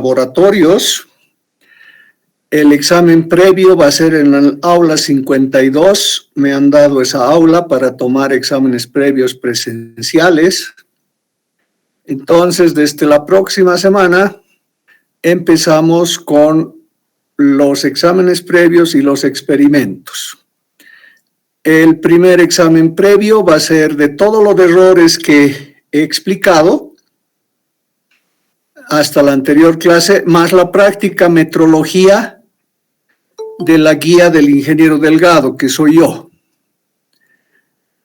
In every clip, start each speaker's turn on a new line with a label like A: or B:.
A: laboratorios. El examen previo va a ser en el aula 52. Me han dado esa aula para tomar exámenes previos presenciales. Entonces, desde la próxima semana empezamos con los exámenes previos y los experimentos. El primer examen previo va a ser de todos los errores que he explicado hasta la anterior clase, más la práctica metrología de la guía del ingeniero Delgado, que soy yo.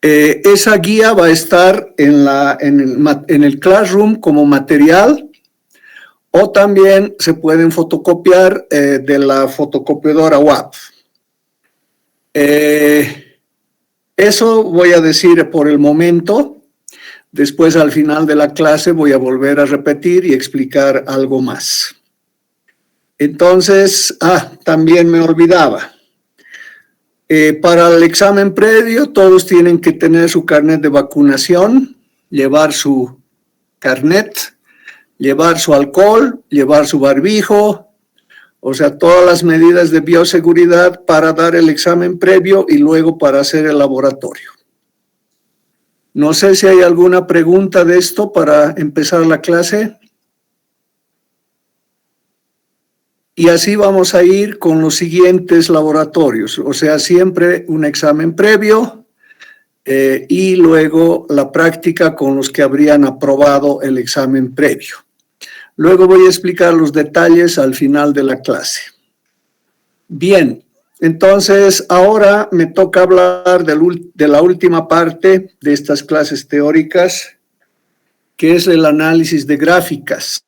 A: Esa guía va a estar en el Classroom como material, o también se pueden fotocopiar de la fotocopiadora WAP. Eso voy a decir por el momento. Después, al final de la clase, voy a volver a repetir y explicar algo más. Entonces, también me olvidaba. Para el examen previo, todos tienen que tener su carnet de vacunación, llevar su carnet, llevar su alcohol, llevar su barbijo, o sea, todas las medidas de bioseguridad para dar el examen previo y luego para hacer el laboratorio. No sé si hay alguna pregunta de esto para empezar la clase. Y así vamos a ir con los siguientes laboratorios, o sea, siempre un examen previo y luego la práctica con los que habrían aprobado el examen previo. Luego voy a explicar los detalles al final de la clase. Bien, entonces ahora me toca hablar de la última parte de estas clases teóricas, que es el análisis de gráficas.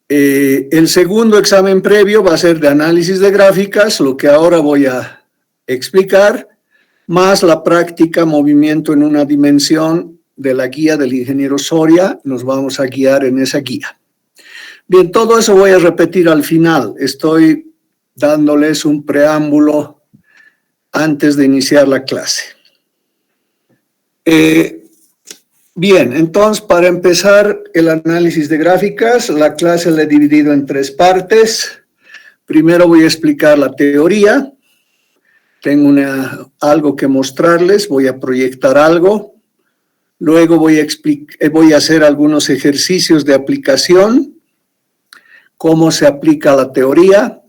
A: El segundo examen previo va a ser de análisis de gráficas, lo que ahora voy a explicar, más la práctica movimiento en una dimensión de la guía del ingeniero Soria. Nos vamos a guiar en esa guía. Bien, todo eso voy a repetir al final. Estoy dándoles un preámbulo antes de iniciar la clase. Bien, entonces para empezar el análisis de gráficas, la clase la he dividido en 3 partes. Primero voy a explicar la teoría. Tengo algo que mostrarles, voy a proyectar algo. Luego voy a hacer algunos ejercicios de aplicación, cómo se aplica la teoría.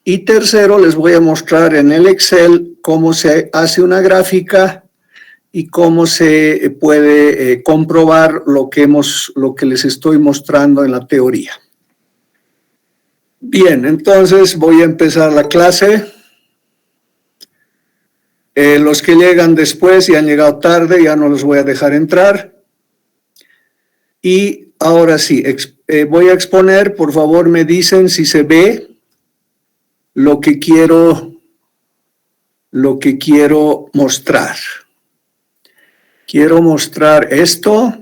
A: Y tercero, les voy a mostrar en el Excel cómo se hace una gráfica y cómo se puede comprobar lo que les estoy mostrando en la teoría. Bien, entonces voy a empezar la clase. Los que llegan después y han llegado tarde, ya no los voy a dejar entrar. Y ahora sí, voy a exponer, por favor me dicen si se ve lo que quiero mostrar. Quiero mostrar esto.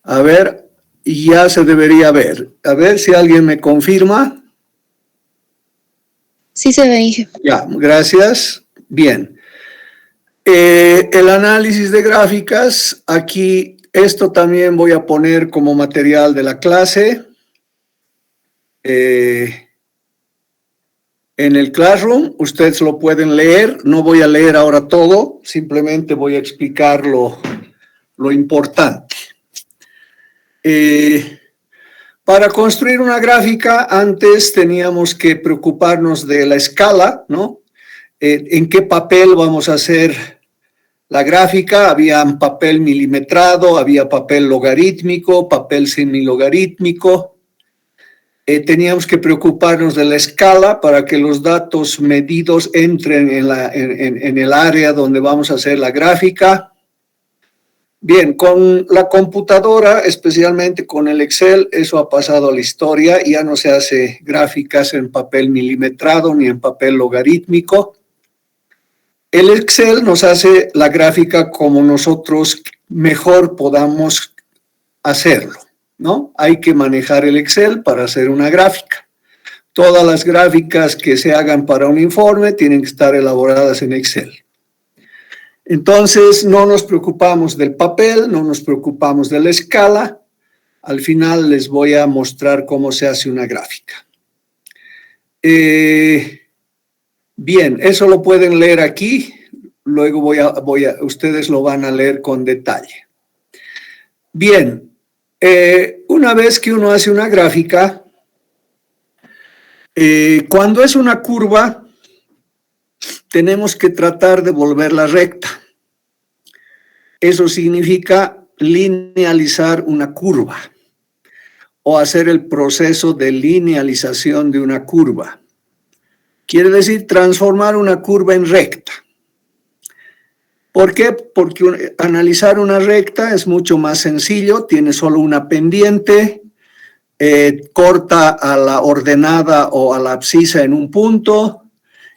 A: A ver, ya se debería ver. A ver si alguien me confirma.
B: Sí se ve, Inge.
A: Ya, gracias. Bien. El análisis de gráficas, aquí esto también voy a poner como material de la clase. En el Classroom, ustedes lo pueden leer, no voy a leer ahora todo, simplemente voy a explicar lo importante. Para construir una gráfica, antes teníamos que preocuparnos de la escala, ¿no? En qué papel vamos a hacer la gráfica. Había papel milimetrado, había papel logarítmico, papel semilogarítmico. Teníamos que preocuparnos de la escala para que los datos medidos entren en el área donde vamos a hacer la gráfica. Bien, con la computadora, especialmente con el Excel, eso ha pasado a la historia. Ya no se hace gráficas en papel milimetrado ni en papel logarítmico. El Excel nos hace la gráfica como nosotros mejor podamos hacerlo, ¿no? Hay que manejar el Excel para hacer una gráfica. Todas las gráficas que se hagan para un informe tienen que estar elaboradas en Excel. Entonces, no nos preocupamos del papel, no nos preocupamos de la escala, Al final les voy a mostrar cómo se hace una gráfica. Bien, eso lo pueden leer aquí. Luego ustedes lo van a leer con detalle. Bien, una vez que uno hace una gráfica, cuando es una curva, tenemos que tratar de volverla recta. Eso significa linealizar una curva o hacer el proceso de linealización de una curva. Quiere decir transformar una curva en recta. ¿Por qué? Porque analizar una recta es mucho más sencillo, tiene solo una pendiente, corta a la ordenada o a la abscisa en un punto,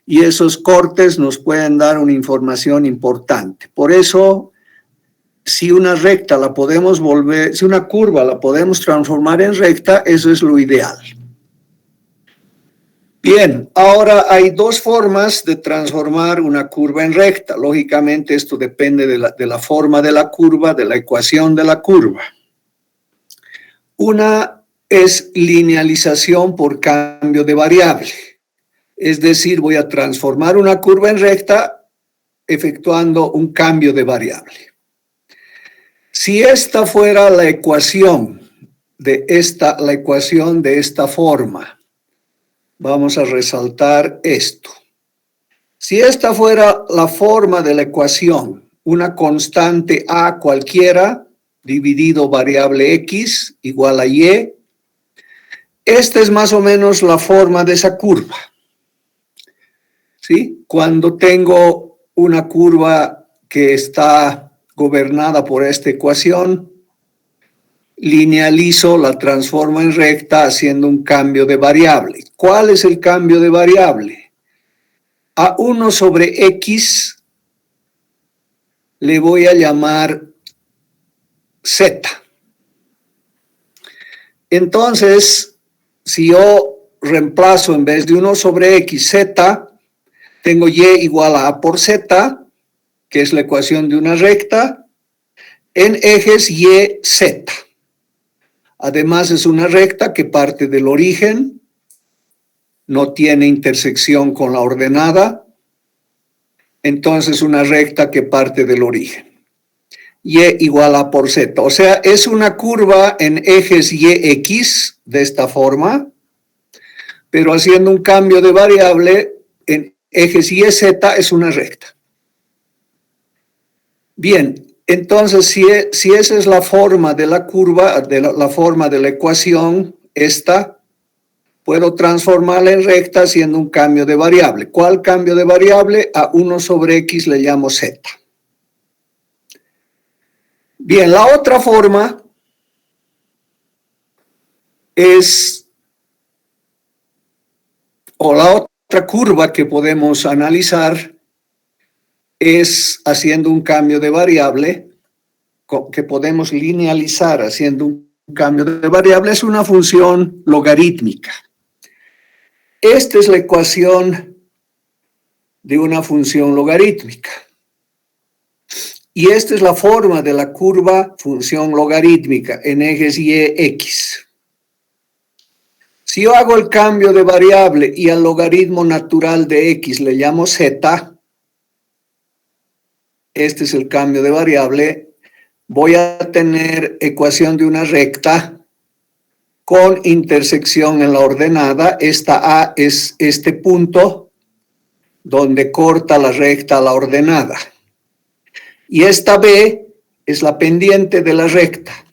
A: y esos cortes nos pueden dar una información importante. Por eso, si una recta la podemos volver, si una curva la podemos transformar en recta, eso es lo ideal. Bien, ahora hay dos formas de transformar una curva en recta. Lógicamente, esto depende de la forma de la curva, de la ecuación de la curva. Una es linealización por cambio de variable. Es decir, voy a transformar una curva en recta efectuando un cambio de variable. Si esta fuera la ecuación de esta forma, vamos a resaltar esto. Si esta fuera la forma de la ecuación, una constante a cualquiera dividido variable x igual a y, esta es más o menos la forma de esa curva. ¿Sí? Cuando tengo una curva que está gobernada por esta ecuación, linealizo, la transformo en recta haciendo un cambio de variable. ¿Cuál es el cambio de variable? A 1 sobre x le voy a llamar z. Entonces, si yo reemplazo en vez de 1 sobre x z, tengo y igual a por z, que es la ecuación de una recta, en ejes y, z. Además es una recta que parte del origen, no tiene intersección con la ordenada, entonces una recta que parte del origen. Y igual a por z, o sea, es una curva en ejes y x de esta forma, pero haciendo un cambio de variable en ejes y z es una recta. Bien, entonces si esa es la forma de la curva, la forma de la ecuación, esta, puedo transformarla en recta haciendo un cambio de variable. ¿Cuál cambio de variable? A 1 sobre x le llamo z. Bien, la otra forma es, o la otra curva que podemos analizar es haciendo un cambio de variable, que podemos linealizar haciendo un cambio de variable, es una función logarítmica. Esta es la ecuación de una función logarítmica. Y esta es la forma de la curva función logarítmica en ejes y x. Si yo hago el cambio de variable y al logaritmo natural de x le llamo z, este es el cambio de variable, voy a tener ecuación de una recta con intersección en la ordenada. Esta A es este punto donde corta la recta a la ordenada. Y esta B es la pendiente de la recta.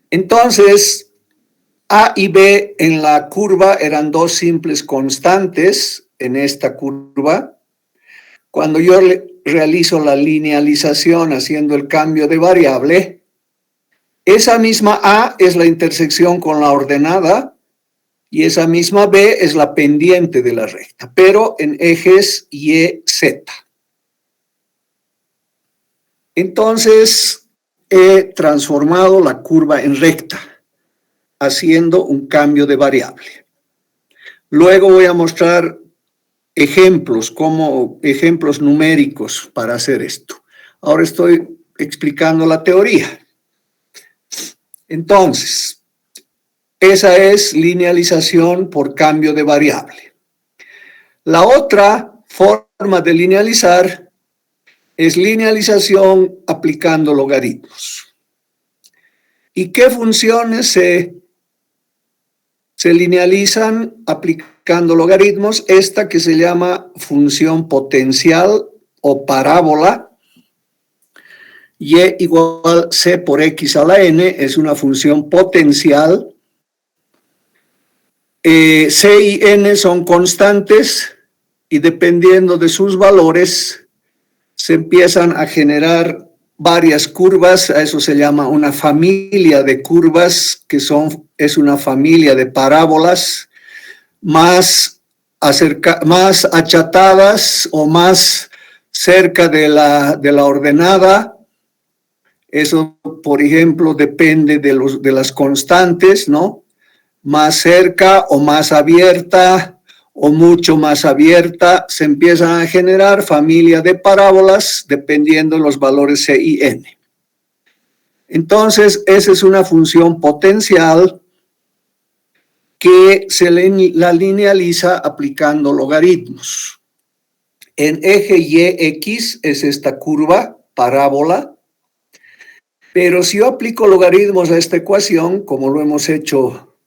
A: Entonces, A y B en la curva eran dos simples constantes en esta curva. Cuando yo realizo la linealización haciendo el cambio de variable, esa misma A es la intersección con la ordenada y esa misma B es la pendiente de la recta, pero en ejes y, z. Entonces, he transformado la curva en recta, haciendo un cambio de variable. Luego voy a mostrar ejemplos numéricos para hacer esto. Ahora estoy explicando la teoría. Entonces, esa es linealización por cambio de variable. La otra forma de linealizar es linealización aplicando logaritmos. ¿Y qué funciones se linealizan aplicando logaritmos? Esta que se llama función potencial o parábola, y igual c por x a la n, es una función potencial. C y n son constantes y dependiendo de sus valores se empiezan a generar varias curvas. A eso se llama una familia de curvas, que es una familia de parábolas más achatadas o más cerca de la ordenada. Eso, por ejemplo, depende de las constantes, ¿no? Más cerca o más abierta o mucho más abierta, se empiezan a generar familia de parábolas dependiendo de los valores c y n. Entonces, esa es una función potencial que se la linealiza aplicando logaritmos. En eje y-x es esta curva, parábola, pero si yo aplico logaritmos a esta ecuación, como lo hemos hecho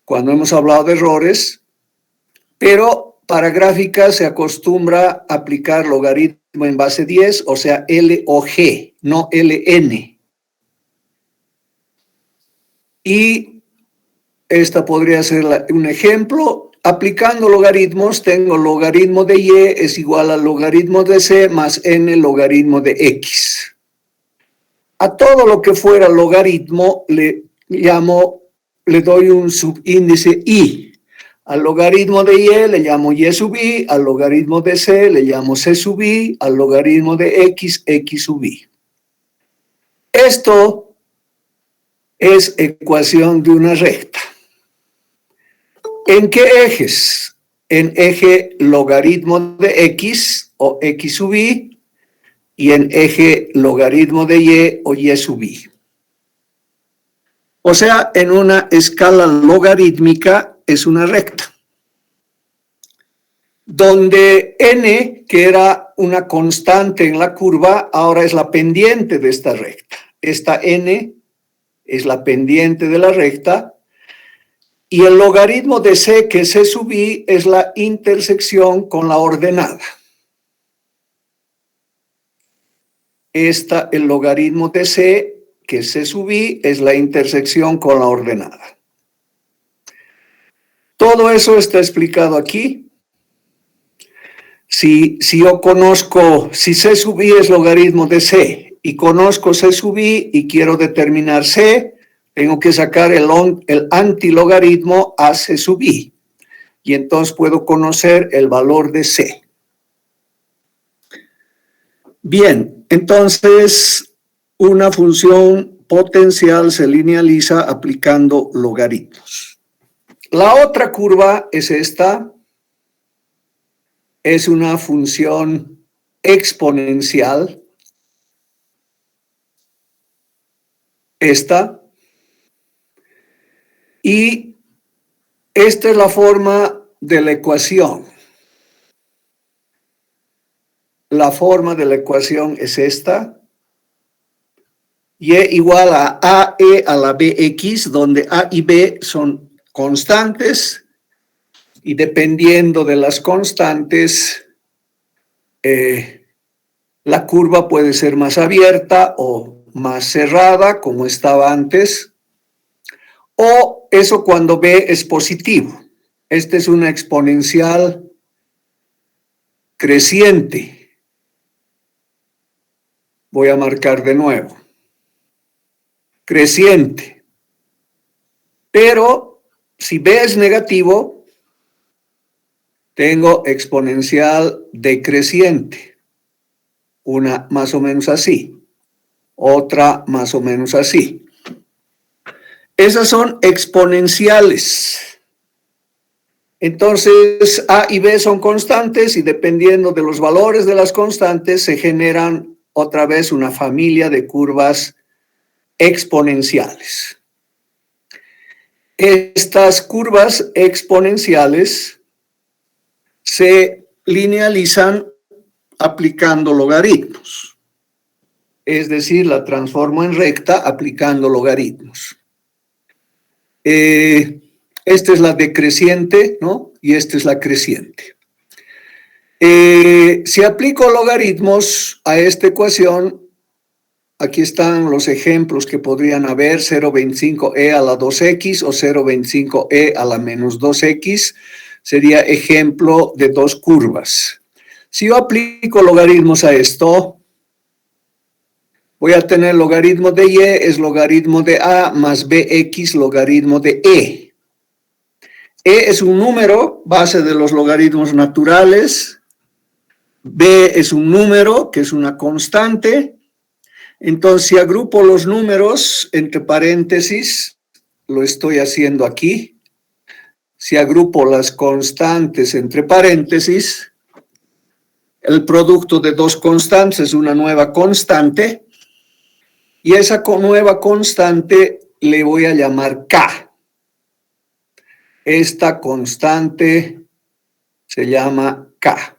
A: cuando hemos hablado de errores, pero para gráficas se acostumbra a aplicar logaritmo en base 10, o sea, L o G, no LN. Y esta podría ser un ejemplo. Aplicando logaritmos, tengo logaritmo de y es igual al logaritmo de c más n logaritmo de x. A todo lo que fuera logaritmo le doy un subíndice i. Al logaritmo de y le llamo y sub i, al logaritmo de c le llamo c sub i, al logaritmo de x sub i. Esto es ecuación de una recta. ¿En qué ejes? En eje logaritmo de x o x sub i, y en eje logaritmo de y o y sub i. O sea, en una escala logarítmica es una recta, donde n, que era una constante en la curva, ahora es la pendiente de esta recta. Esta n es la pendiente de la recta, y el logaritmo de c, que es c sub i, es la intersección con la ordenada. El logaritmo de c, que es c sub i, es la intersección con la ordenada. Todo eso está explicado aquí. Si yo conozco, si c sub i es logaritmo de c, y conozco c sub i y quiero determinar c, tengo que sacar el antilogaritmo a c sub i, y entonces puedo conocer el valor de c. Bien, entonces una función potencial se linealiza aplicando logaritmos. La otra curva es esta. Es una función exponencial. Esta. Y esta es la forma de la ecuación. La forma de la ecuación es esta. Y igual a AE a la BX, donde A y B son constantes. Y dependiendo de las constantes, la curva puede ser más abierta o más cerrada, como estaba antes. O eso cuando B es positivo. Esta es una exponencial creciente. Voy a marcar de nuevo. Creciente. Pero si B es negativo, tengo exponencial decreciente. Una más o menos así. Otra más o menos así. Esas son exponenciales. Entonces, A y B son constantes y dependiendo de los valores de las constantes se generan otra vez una familia de curvas exponenciales. Estas curvas exponenciales se linealizan aplicando logaritmos. Es decir, la transformo en recta aplicando logaritmos. Esta es la decreciente, ¿no? Y esta es la creciente. Si aplico logaritmos a esta ecuación, aquí están los ejemplos que podrían haber: 0,25e a la 2x o 0,25e a la menos 2x. Sería ejemplo de dos curvas. Si yo aplico logaritmos a esto, voy a tener logaritmo de y es logaritmo de a más bx logaritmo de e. E es un número, base de los logaritmos naturales. B es un número, que es una constante. Entonces, si agrupo los números entre paréntesis, lo estoy haciendo aquí. Si agrupo las constantes entre paréntesis, el producto de dos constantes es una nueva constante. Y esa nueva constante le voy a llamar K. Esta constante se llama K.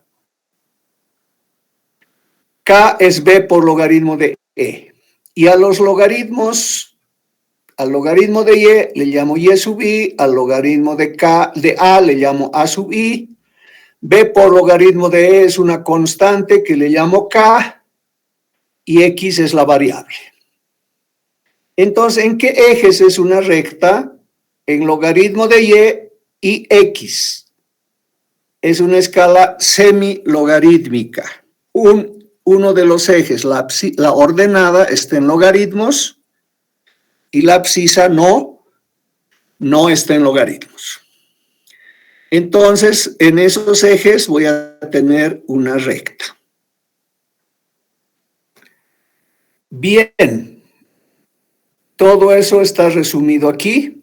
A: K es B por logaritmo de E. Y a los logaritmos, al logaritmo de Y le llamo Y sub I, al logaritmo de K, de A le llamo A sub I. B por logaritmo de E es una constante que le llamo K y X es la variable. Entonces, ¿en qué ejes es una recta? En logaritmo de y X. Es una escala semilogarítmica. Uno de los ejes, la ordenada, está en logaritmos y la abscisa no está en logaritmos. Entonces, en esos ejes voy a tener una recta. Bien. Todo eso está resumido aquí.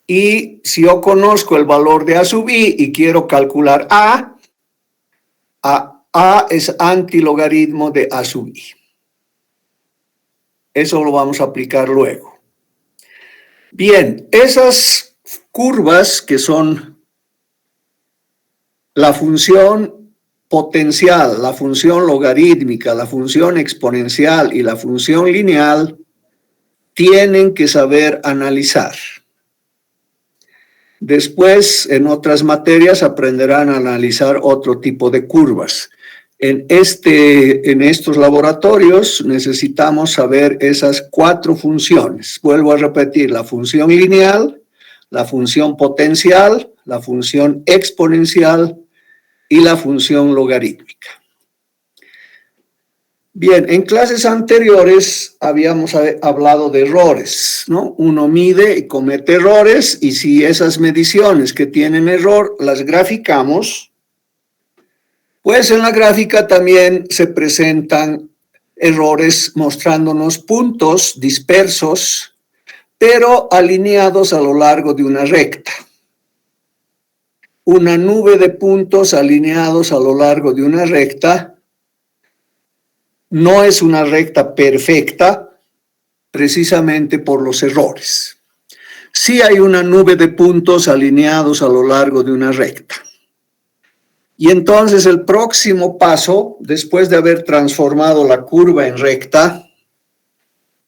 A: Y si yo conozco el valor de A sub I y quiero calcular A es antilogaritmo de A sub I. Eso lo vamos a aplicar luego. Bien, esas curvas que son la función potencial, la función logarítmica, la función exponencial y la función lineal, tienen que saber analizar. Después, en otras materias, aprenderán a analizar otro tipo de curvas. En estos laboratorios necesitamos saber esas cuatro funciones. Vuelvo a repetir: la función lineal, la función potencial, la función exponencial y la función logarítmica. Bien, en clases anteriores habíamos hablado de errores, ¿no? Uno mide y comete errores, y si esas mediciones que tienen error las graficamos, pues en la gráfica también se presentan errores mostrándonos puntos dispersos, pero alineados a lo largo de una recta. Una nube de puntos alineados a lo largo de una recta no es una recta perfecta, precisamente por los errores. Sí hay una nube de puntos alineados a lo largo de una recta. Y entonces el próximo paso, después de haber transformado la curva en recta,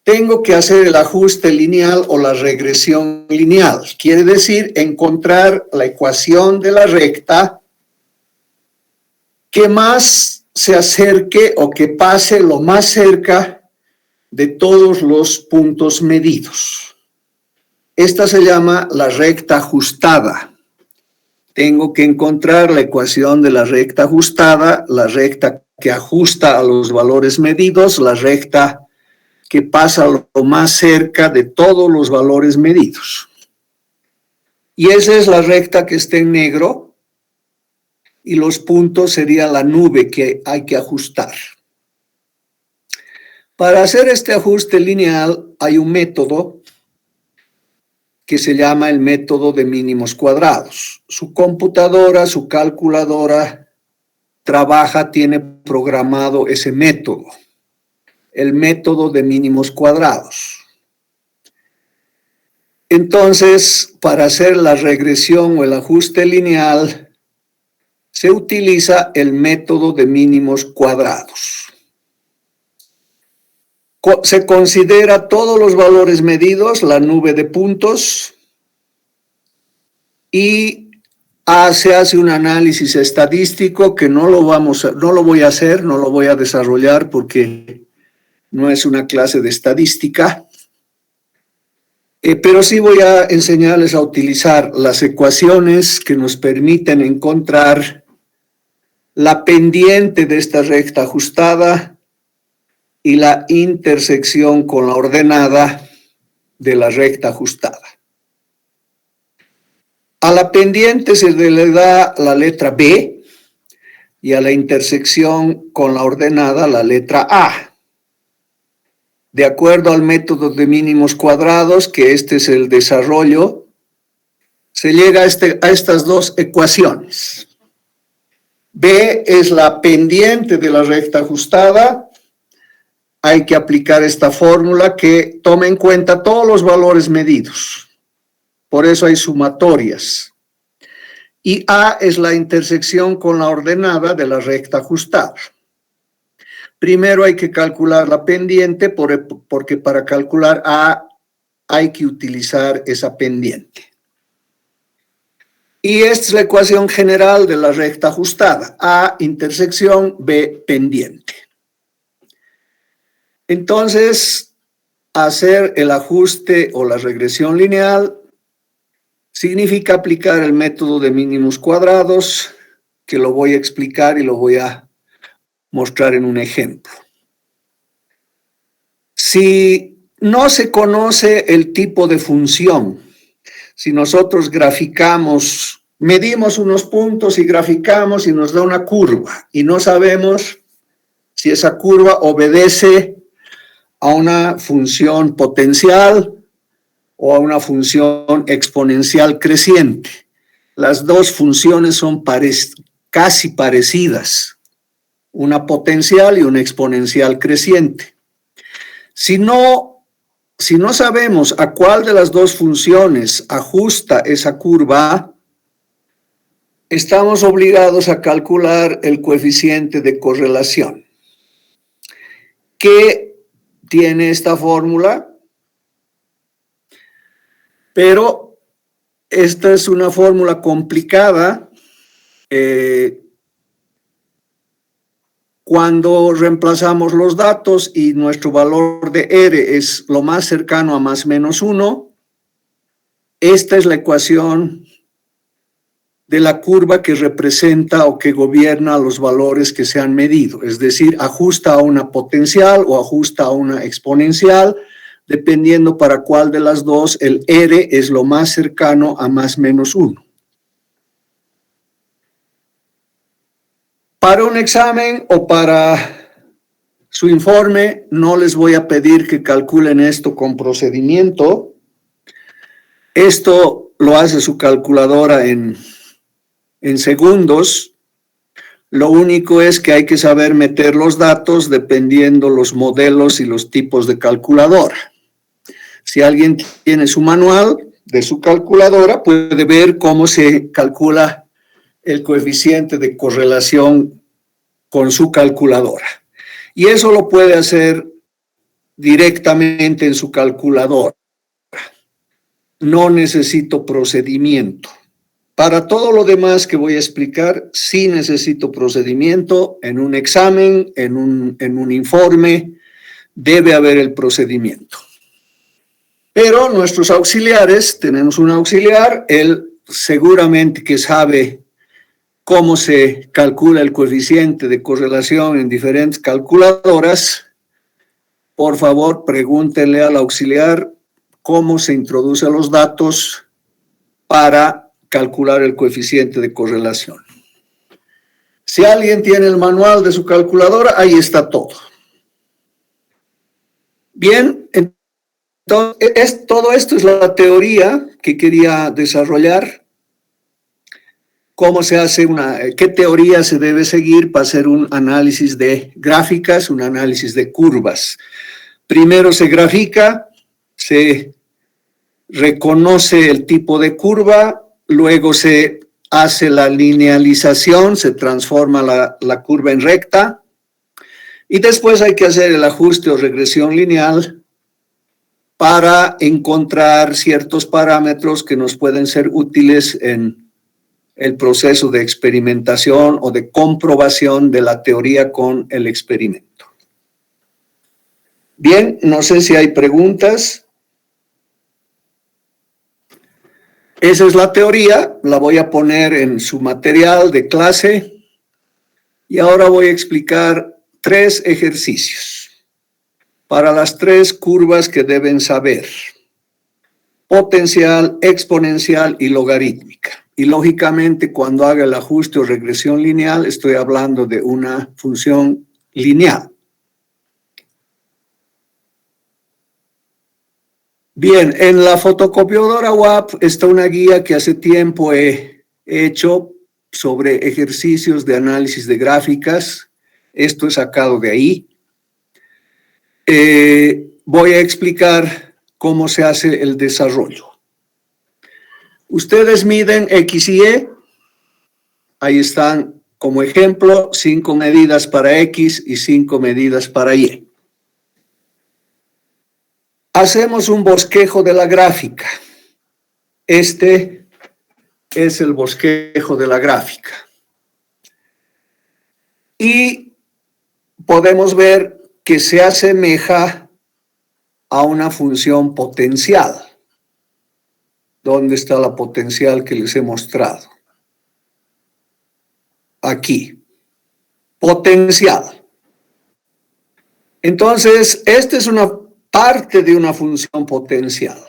A: tengo que hacer el ajuste lineal o la regresión lineal. Quiere decir encontrar la ecuación de la recta que más se acerque o que pase lo más cerca de todos los puntos medidos. Esta se llama la recta ajustada. Tengo que encontrar la ecuación de la recta ajustada, la recta que ajusta a los valores medidos, la recta que pasa lo más cerca de todos los valores medidos. Y esa es la recta que está en negro, y los puntos serían la nube que hay que ajustar. Para hacer este ajuste lineal hay un método que se llama el método de mínimos cuadrados. Su computadora, su calculadora tiene programado ese método. el método de mínimos cuadrados. Entonces, para hacer la regresión o el ajuste lineal, se utiliza el método de mínimos cuadrados. Se considera todos los valores medidos, la nube de puntos, y se hace un análisis estadístico que no lo voy a hacer, no lo voy a desarrollar porque no es una clase de estadística. Pero sí voy a enseñarles a utilizar las ecuaciones que nos permiten encontrar la pendiente de esta recta ajustada y la intersección con la ordenada de la recta ajustada. A la pendiente se le da la letra B y a la intersección con la ordenada la letra A. De acuerdo al método de mínimos cuadrados, que este es el desarrollo, se llega a estas dos ecuaciones. B es la pendiente de la recta ajustada. Hay que aplicar esta fórmula que toma en cuenta todos los valores medidos. Por eso hay sumatorias. Y A es la intersección con la ordenada de la recta ajustada. Primero hay que calcular la pendiente porque para calcular A hay que utilizar esa pendiente. Y esta es la ecuación general de la recta ajustada. A intersección, B pendiente. Entonces, hacer el ajuste o la regresión lineal significa aplicar el método de mínimos cuadrados, que lo voy a explicar y lo voy a mostrar en un ejemplo. Si no se conoce el tipo de función, si nosotros graficamos, medimos unos puntos y graficamos y nos da una curva y no sabemos si esa curva obedece a una función potencial o a una función exponencial creciente. Las dos funciones son casi parecidas, una potencial y una exponencial creciente. Si no sabemos a cuál de las dos funciones ajusta esa curva, estamos obligados a calcular el coeficiente de correlación. ¿Qué tiene esta fórmula? Pero esta es una fórmula complicada. Cuando reemplazamos los datos y nuestro valor de R es lo más cercano a más menos 1, esta es la ecuación de la curva que representa o que gobierna los valores que se han medido, es decir, ajusta a una potencial o ajusta a una exponencial, dependiendo para cuál de las dos el R es lo más cercano a más menos 1. Para un examen o para su informe, no les voy a pedir que calculen esto con procedimiento. Esto lo hace su calculadora en segundos. Lo único es que hay que saber meter los datos dependiendo los modelos y los tipos de calculadora. Si alguien tiene su manual de su calculadora, puede ver cómo se calcula el coeficiente de correlación con su calculadora. Y eso lo puede hacer directamente en su calculadora. No necesito procedimiento. Para todo lo demás que voy a explicar, sí necesito procedimiento. En un examen, en un informe, debe haber el procedimiento. Pero nuestros auxiliares, tenemos un auxiliar, él seguramente que sabe cómo se calcula el coeficiente de correlación en diferentes calculadoras. Por favor, pregúntenle al auxiliar cómo se introducen los datos para calcular el coeficiente de correlación. Si alguien tiene el manual de su calculadora, ahí está todo. Bien, entonces todo esto es la teoría que quería desarrollar. cómo se hace qué teoría se debe seguir para hacer un análisis de gráficas, un análisis de curvas. Primero se grafica, se reconoce el tipo de curva, luego se hace la linealización, se transforma la curva en recta, y después hay que hacer el ajuste o regresión lineal para encontrar ciertos parámetros que nos pueden ser útiles en el proceso de experimentación o de comprobación de la teoría con el experimento. Bien, no sé si hay preguntas. Esa es la teoría, la voy a poner en su material de clase y ahora voy a explicar 3 ejercicios para las 3 curvas que deben saber: potencial, exponencial y logarítmica. Y lógicamente cuando haga el ajuste o regresión lineal estoy hablando de una función lineal. Bien, en la fotocopiadora WAP está una guía que hace tiempo he hecho sobre ejercicios de análisis de gráficas. Esto es sacado de ahí. Voy a explicar cómo se hace el desarrollo. Ustedes miden X y Y. Ahí están como ejemplo 5 medidas para X y 5 medidas para Y. Hacemos un bosquejo de la gráfica. Este es el bosquejo de la gráfica. Y podemos ver que se asemeja a una función potencial. ¿Dónde está la potencial que les he mostrado? Aquí. Potencial. Entonces, esta es una parte de una función potencial.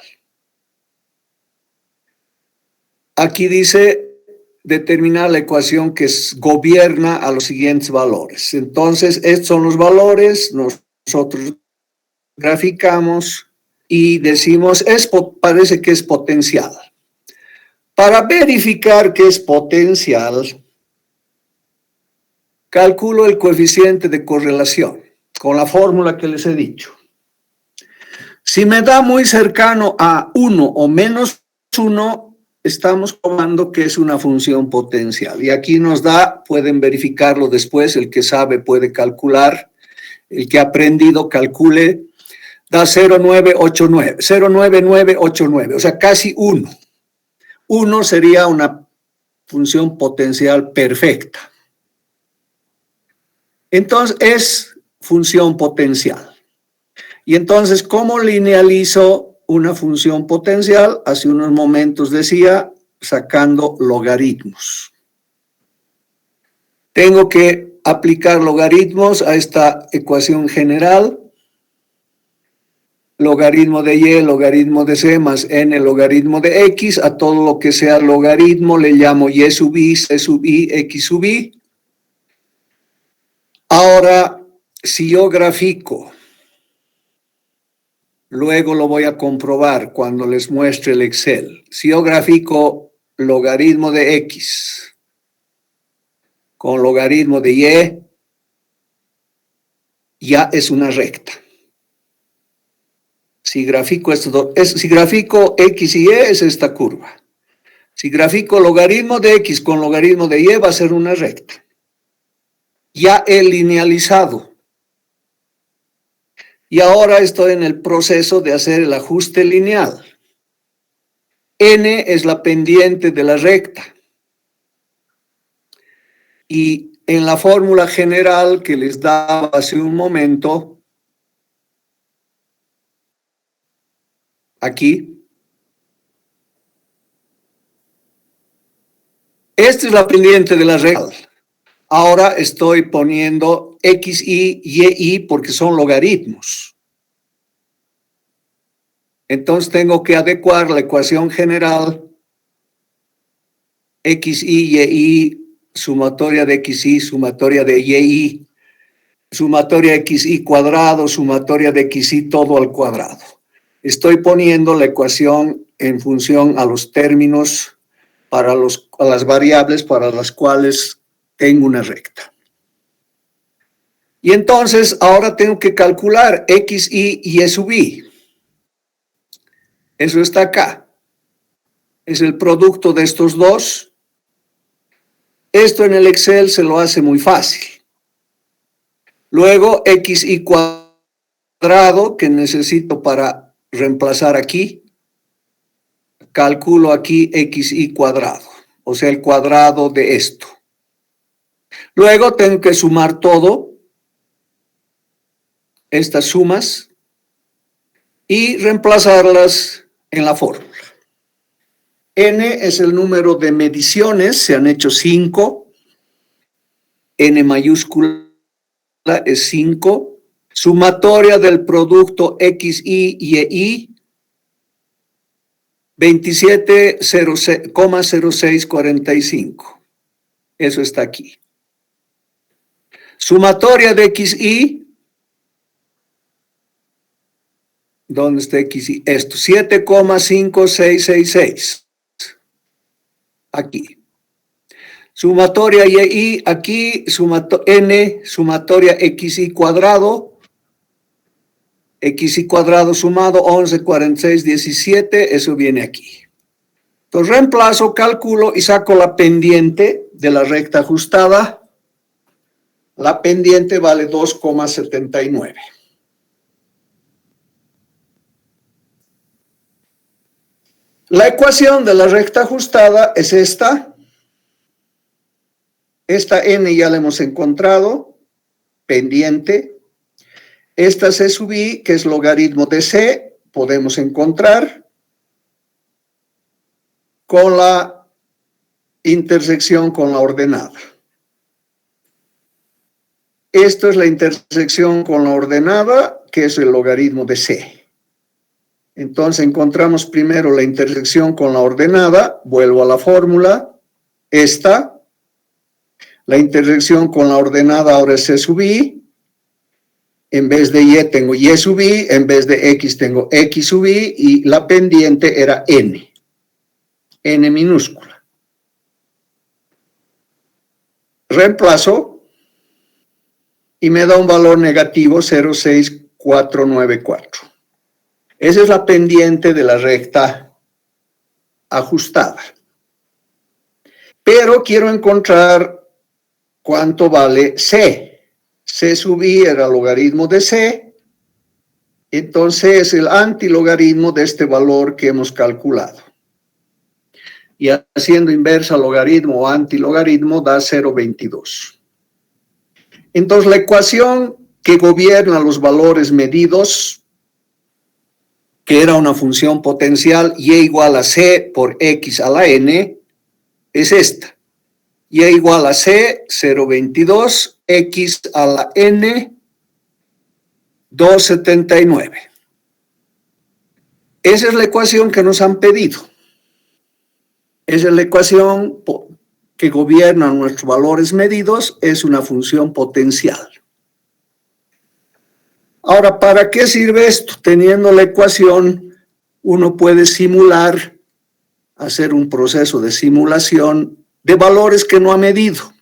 A: Aquí dice determinar la ecuación que gobierna a los siguientes valores. Entonces, estos son los valores, nosotros graficamos y decimos, parece que es potencial. Para verificar que es potencial, calculo el coeficiente de correlación con la fórmula que les he dicho. Si me da muy cercano a 1 o menos 1, estamos tomando que es una función potencial. Y aquí nos da, pueden verificarlo después, el que sabe puede calcular, el que ha aprendido calcule, da 0,989, 0,9989, o sea, casi 1. 1 sería una función potencial perfecta. Entonces, es función potencial. Y entonces, ¿cómo linealizo una función potencial? Hace unos momentos decía, sacando logaritmos. Tengo que aplicar logaritmos a esta ecuación general. Logaritmo de y, logaritmo de c más n logaritmo de x. A todo lo que sea logaritmo le llamo y sub i, c sub i, x sub i. Ahora, si yo grafico, luego lo voy a comprobar cuando les muestre el Excel. Si yo grafico logaritmo de x con logaritmo de y, ya es una recta. Si grafico si grafico x y y, es esta curva. Si grafico logaritmo de x con logaritmo de y, va a ser una recta. Ya he linealizado. Y ahora estoy en el proceso de hacer el ajuste lineal. N es la pendiente de la recta. Y en la fórmula general que les daba hace un momento, aquí, esta es la pendiente de la recta. Ahora estoy poniendo x, y, y porque son logaritmos. Entonces tengo que adecuar la ecuación general x, y, sumatoria de x, sumatoria de y, sumatoria x, cuadrado, sumatoria de x, todo al cuadrado. Estoy poniendo la ecuación en función a los términos para las variables para las cuales tengo una recta. Y entonces ahora tengo que calcular x, y y sub i. Eso está acá. Es el producto de estos dos. Esto en el Excel se lo hace muy fácil. Luego x y cuadrado que necesito para reemplazar aquí. Calculo aquí x y cuadrado, o sea, el cuadrado de esto. Luego tengo que sumar todo, estas sumas, y reemplazarlas en la fórmula. N es el número de mediciones, se han hecho 5. N mayúscula es 5. Sumatoria del producto x, y y i, 27,0645. Eso está aquí. Sumatoria de x, y. ¿Dónde está x, y? Esto, 7,5666. Aquí. Sumatoria y aquí, n, sumatoria x, y cuadrado. X, y cuadrado sumado, 11, 46, 17, eso viene aquí. Entonces reemplazo, calculo y saco la pendiente de la recta ajustada. La pendiente vale 2,79. La ecuación de la recta ajustada es esta. Esta n ya la hemos encontrado, pendiente. Esta c sub i, que es logaritmo de c, podemos encontrar con la intersección con la ordenada. Esto es la intersección con la ordenada, que es el logaritmo de c. Entonces encontramos primero la intersección con la ordenada, vuelvo a la fórmula, esta. La intersección con la ordenada ahora es c sub i. En vez de y tengo y sub i, en vez de x tengo x sub i, y la pendiente era n. N minúscula. Reemplazo y me da un valor negativo 0,6494. Esa es la pendiente de la recta ajustada. Pero quiero encontrar cuánto vale c. C sub i era logaritmo de c, entonces es el antilogaritmo de este valor que hemos calculado. Y haciendo inversa logaritmo o antilogaritmo da 0,22. Entonces la ecuación que gobierna los valores medidos, que era una función potencial y igual a c por x a la n, es esta. Y igual a c, 0,22, x a la n, 2,79. Esa es la ecuación que nos han pedido. Esa es la ecuación que gobierna nuestros valores medidos, es una función potencial. Ahora, ¿para qué sirve esto? Teniendo la ecuación, uno puede simular, hacer un proceso de simulación de valores que no ha medido.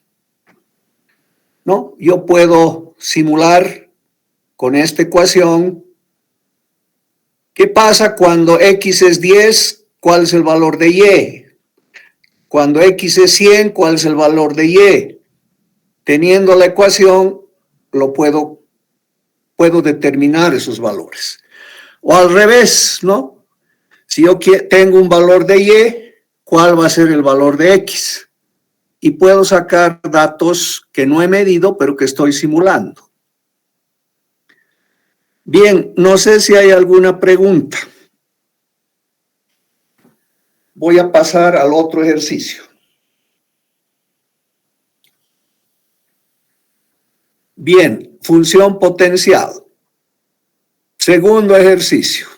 A: ¿No? Yo puedo simular con esta ecuación qué pasa cuando x es 10, cuál es el valor de y. Cuando x es 100, cuál es el valor de y. Teniendo la ecuación, puedo determinar esos valores. O al revés, ¿no? Si yo tengo un valor de y, ¿cuál va a ser el valor de x? Y puedo sacar datos que no he medido, pero que estoy simulando. Bien, no sé si hay alguna pregunta. Voy a pasar al otro ejercicio. Bien, función potencial. Segundo ejercicio.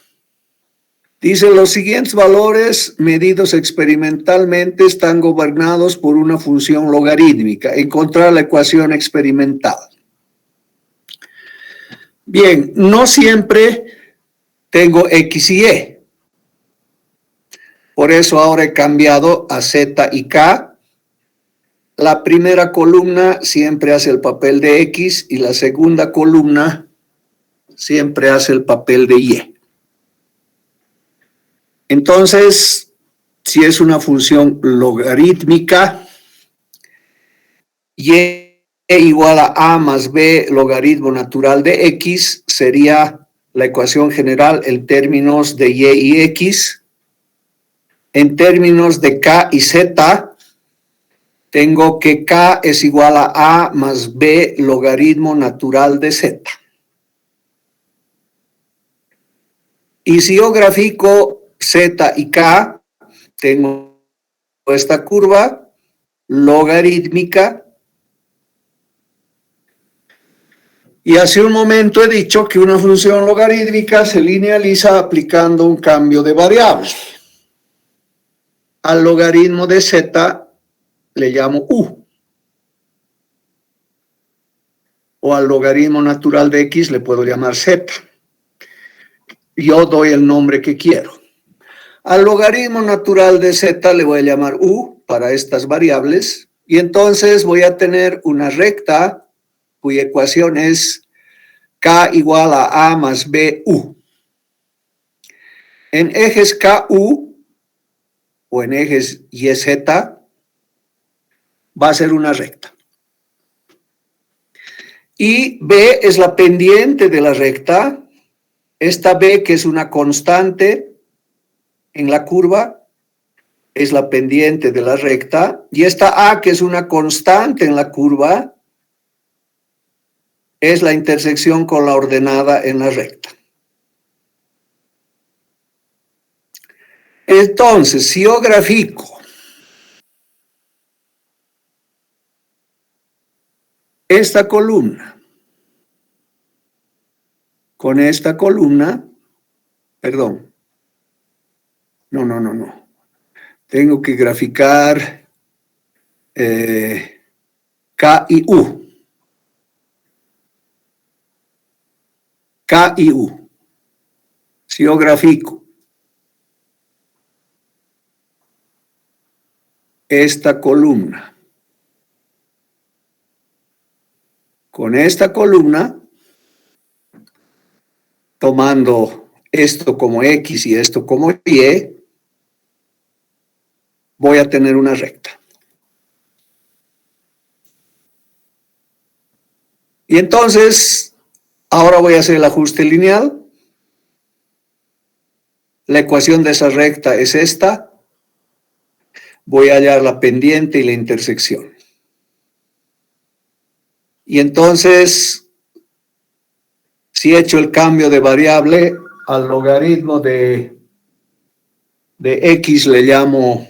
A: Dice, los siguientes valores medidos experimentalmente están gobernados por una función logarítmica. Encontrar la ecuación experimental. Bien, no siempre tengo x y y. Por eso ahora he cambiado a Z y K. La primera columna siempre hace el papel de X y la segunda columna siempre hace el papel de Y. Entonces, si es una función logarítmica, Y igual a más B logaritmo natural de X sería la ecuación general en términos de Y y X. En términos de K y Z, tengo que K es igual a más B logaritmo natural de Z. Y si yo grafico Z y K, tengo esta curva logarítmica. Y hace un momento he dicho que una función logarítmica se linealiza aplicando un cambio de variable. Al logaritmo de Z le llamo U. O al logaritmo natural de X le puedo llamar Z. Yo doy el nombre que quiero. Al logaritmo natural de Z le voy a llamar U para estas variables. Y entonces voy a tener una recta cuya ecuación es K igual a más B U. En ejes KU o en ejes YZ va a ser una recta. Y B es la pendiente de la recta. Esta B, que es una constante en la curva, es la pendiente de la recta. Y esta A, que es una constante en la curva, es la intersección con la ordenada en la recta. Entonces, si yo grafico esta columna con esta columna, perdón, no. Tengo que graficar K y U. K y U. Si yo grafico esta columna con esta columna, tomando esto como X y esto como Y, voy a tener una recta. Y entonces, ahora voy a hacer el ajuste lineal. La ecuación de esa recta es esta. Voy a hallar la pendiente y la intersección. Y entonces, si he hecho el cambio de variable, al logaritmo de X le llamo,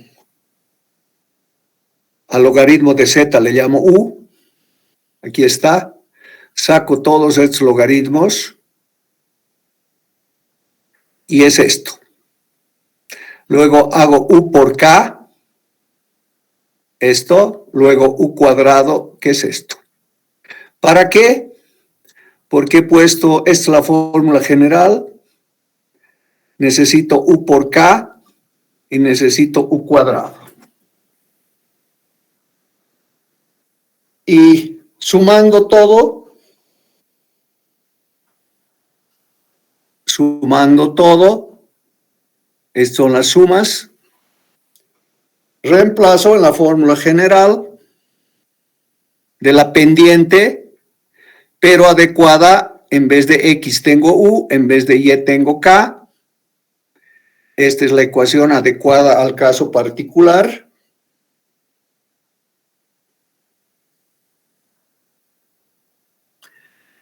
A: al logaritmo de Z le llamo U. Aquí está. Saco todos estos logaritmos y es esto. Luego hago U por K, esto, luego U cuadrado, que es esto. ¿Para qué? Porque he puesto, esta es la fórmula general, necesito U por K y necesito U cuadrado. Y sumando todo, estas son las sumas, reemplazo en la fórmula general de la pendiente, pero adecuada, en vez de X tengo U, en vez de Y tengo K. Esta es la ecuación adecuada al caso particular.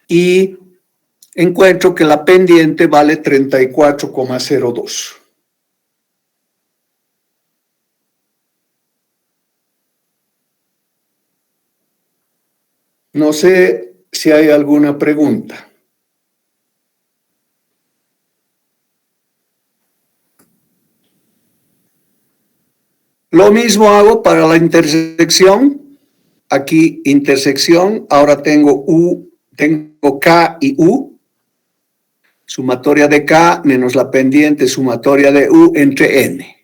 A: Y encuentro que la pendiente vale 34,02. No sé si hay alguna pregunta. Lo mismo hago para la intersección. Aquí intersección, ahora tengo K y U. Sumatoria de K menos la pendiente sumatoria de U entre N.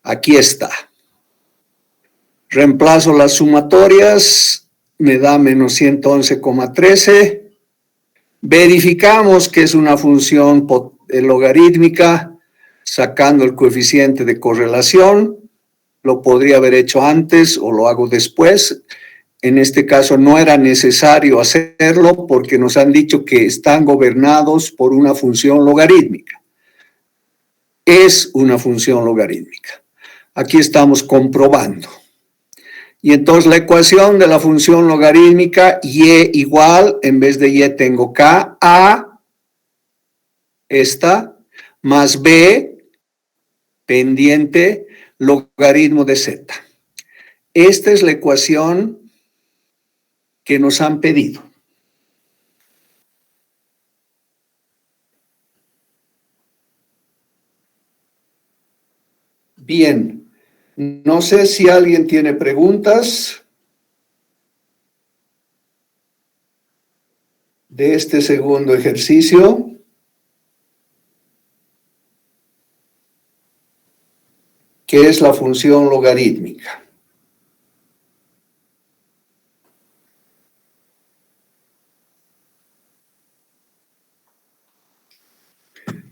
A: Aquí está. Reemplazo las sumatorias, me da menos 111,13. Verificamos que es una función logarítmica, sacando el coeficiente de correlación. Lo podría haber hecho antes o lo hago después. En este caso no era necesario hacerlo porque nos han dicho que están gobernados por una función logarítmica. Es una función logarítmica. Aquí estamos comprobando. Y entonces la ecuación de la función logarítmica y igual, en vez de y tengo k, a, esta, más b, pendiente, logaritmo de z. Esta es la ecuación que nos han pedido. Bien, no sé si alguien tiene preguntas de este segundo ejercicio. ¿Qué es la función logarítmica?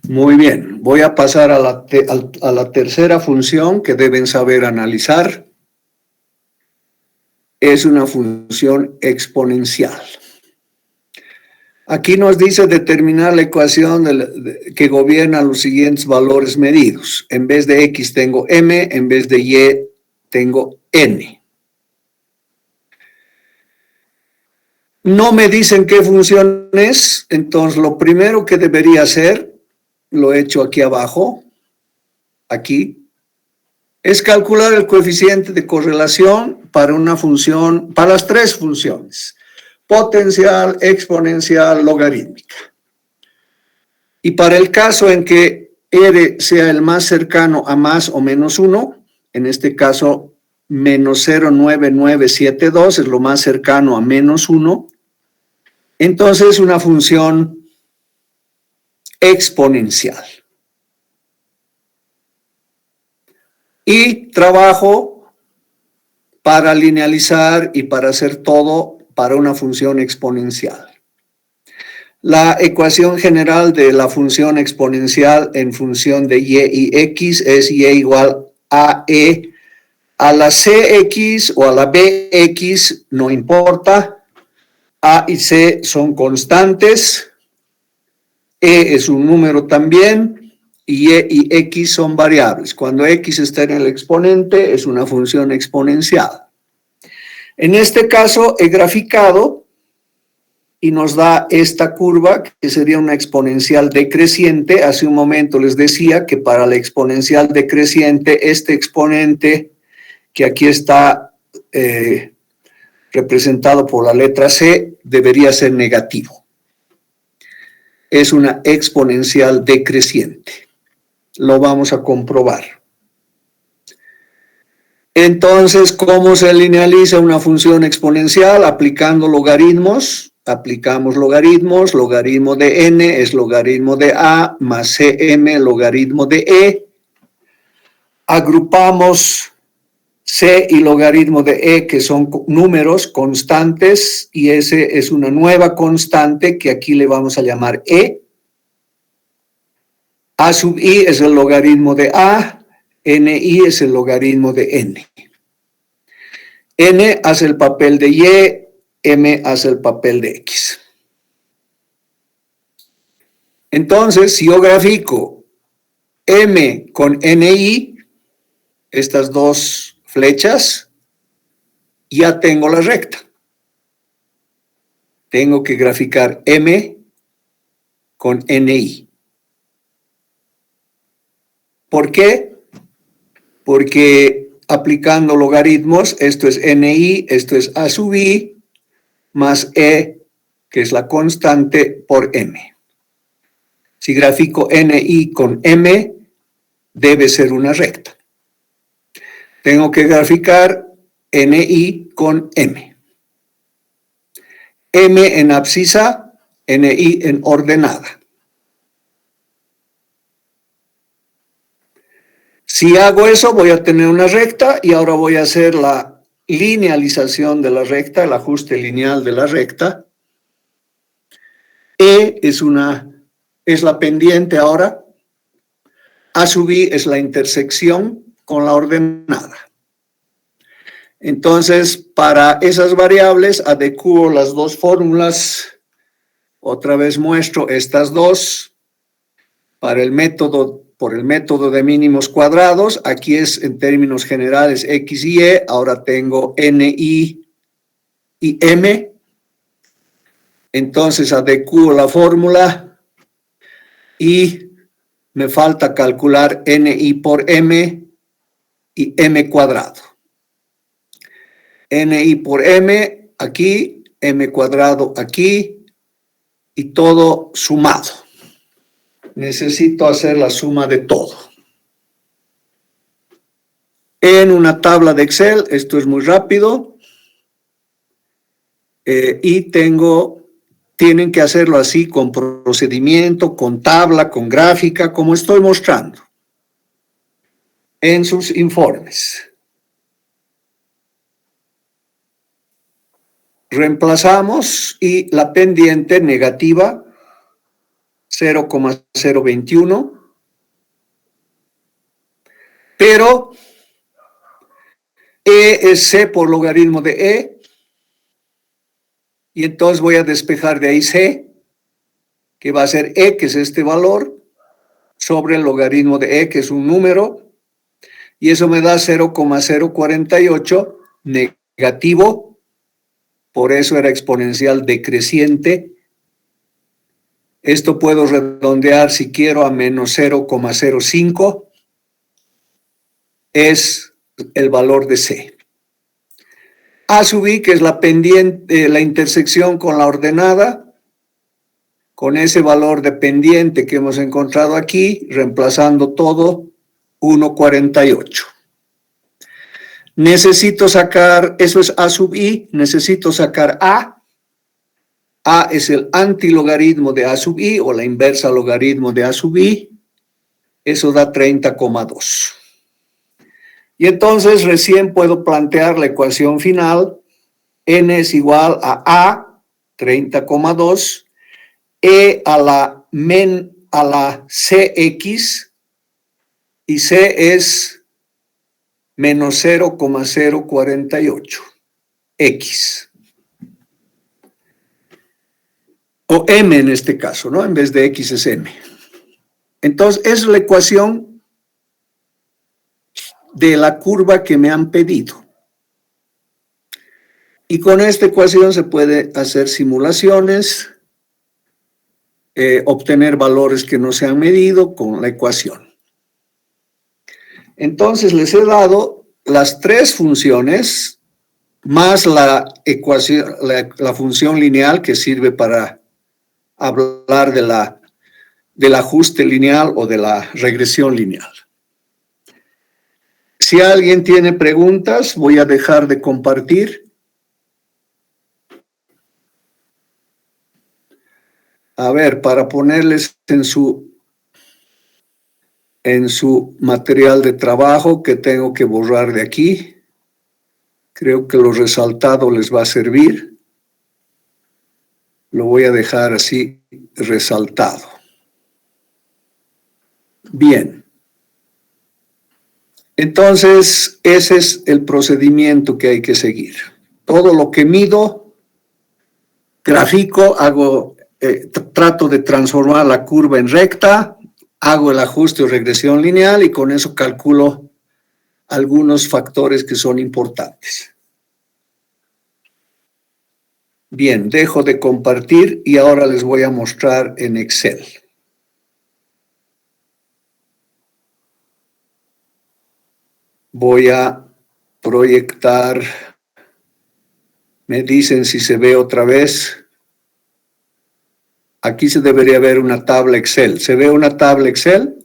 A: Muy bien, voy a pasar a la tercera función que deben saber analizar. Es una función exponencial. Aquí nos dice determinar la ecuación que gobierna los siguientes valores medidos. En vez de x tengo m, en vez de y tengo n. No me dicen qué función es, entonces lo primero que debería hacer, lo he hecho aquí abajo, aquí, es calcular el coeficiente de correlación para una función, para las tres funciones, potencial, exponencial, logarítmica. Y para el caso en que R sea el más cercano a más o menos 1, en este caso menos 0,9972 es lo más cercano a menos 1, entonces una función exponencial. Y trabajo para linealizar y para hacer todo para una función exponencial. La ecuación general de la función exponencial en función de y x es y igual a e a la cx o a la bx, no importa. A y c son constantes, e es un número también, y e y x son variables. Cuando x está en el exponente, es una función exponencial. En este caso, he graficado y nos da esta curva, que sería una exponencial decreciente. Hace un momento les decía que para la exponencial decreciente, este exponente, que aquí está representado por la letra C, debería ser negativo. Es una exponencial decreciente. Lo vamos a comprobar. Entonces, ¿cómo se linealiza una función exponencial? Aplicando logaritmos. Aplicamos logaritmos. Logaritmo de n es logaritmo de a más cm logaritmo de e. Agrupamos c y logaritmo de e, que son números constantes, y ese es una nueva constante que aquí le vamos a llamar e. A sub i es el logaritmo de a, ni es el logaritmo de n. N hace el papel de y, m hace el papel de x. Entonces, si yo grafico m con ni, estas dos flechas, ya tengo la recta. Tengo que graficar m con ni. ¿Por qué? Porque aplicando logaritmos, esto es ni, esto es a sub i, más e, que es la constante, por m. Si grafico ni con m, debe ser una recta. Tengo que graficar ni con m. M en abscisa, ni en ordenada. Si hago eso, voy a tener una recta y ahora voy a hacer la linealización de la recta, el ajuste lineal de la recta. E es la pendiente ahora. A sub I es la intersección con la ordenada. Entonces, para esas variables, adecuo las dos fórmulas. Otra vez muestro estas dos. Por el método de mínimos cuadrados, aquí es en términos generales X y Y, ahora tengo NI y M. Entonces, adecuo la fórmula y me falta calcular NI por M y M cuadrado. NI por M aquí, M cuadrado aquí y todo sumado. Necesito hacer la suma de todo. En una tabla de Excel, esto es muy rápido, y tienen que hacerlo así con procedimiento, con tabla, con gráfica, como estoy mostrando en sus informes. Reemplazamos y la pendiente negativa 0,021, pero E es C por logaritmo de E, y entonces voy a despejar de ahí C, que va a ser E, que es este valor, sobre el logaritmo de E, que es un número, y eso me da 0,048 negativo, por eso era exponencial decreciente. Esto puedo redondear si quiero a menos 0,05, es el valor de C. A sub I, que es la pendiente, la intersección con la ordenada, con ese valor de pendiente que hemos encontrado aquí, reemplazando todo, 1,48. Necesito sacar, eso es A sub I, necesito sacar A. A es el antilogaritmo de A sub I o la inversa logaritmo de A sub I. Eso da 30,2. Y entonces recién puedo plantear la ecuación final. N es igual a 30,2, E a la CX, y C es menos 0,048, X. O M en este caso, ¿no? En vez de X es M. Entonces, es la ecuación de la curva que me han pedido. Y con esta ecuación se puede hacer simulaciones, obtener valores que no se han medido con la ecuación. Entonces les he dado las tres funciones más la ecuación, la función lineal que sirve para hablar del ajuste lineal o de la regresión lineal. Si alguien tiene preguntas, voy a dejar de compartir. A ver, para ponerles en su material de trabajo que tengo que borrar de aquí. Creo que lo resaltado les va a servir. Lo voy a dejar así resaltado. Bien. Entonces, ese es el procedimiento que hay que seguir. Todo lo que mido, grafico, trato de transformar la curva en recta, hago el ajuste o regresión lineal y con eso calculo algunos factores que son importantes. Bien, dejo de compartir y ahora les voy a mostrar en Excel. Voy a proyectar, me dicen si se ve otra vez. Aquí se debería ver una tabla Excel. ¿Se ve una tabla Excel?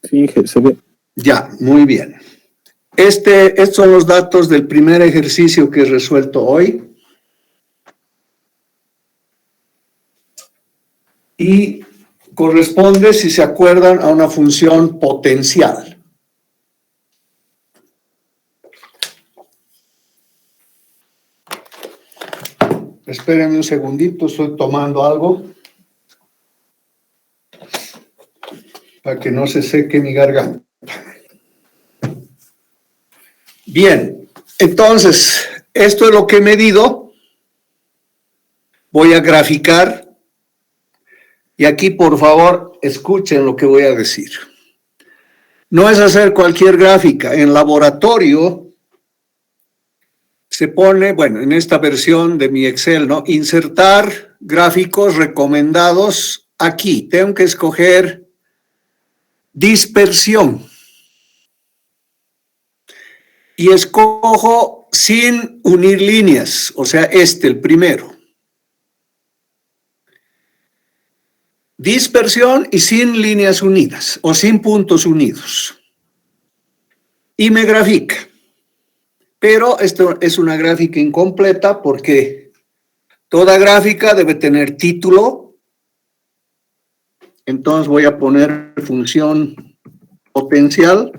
B: Sí, se ve.
A: Ya, muy bien. Estos son los datos del primer ejercicio que he resuelto hoy. Y corresponde, si se acuerdan, a una función potencial. Espérenme un segundito, estoy tomando algo para que no se seque mi garganta. Bien, entonces, esto es lo que he medido. Voy a graficar. Y aquí, por favor, escuchen lo que voy a decir. No es hacer cualquier gráfica. En laboratorio se pone, bueno, en esta versión de mi Excel, ¿no? Insertar gráficos recomendados aquí. Tengo que escoger dispersión. Y escojo sin unir líneas, o sea, el primero. Dispersión y sin líneas unidas o sin puntos unidos. Y me grafica. Pero esto es una gráfica incompleta porque toda gráfica debe tener título. Entonces voy a poner función potencial.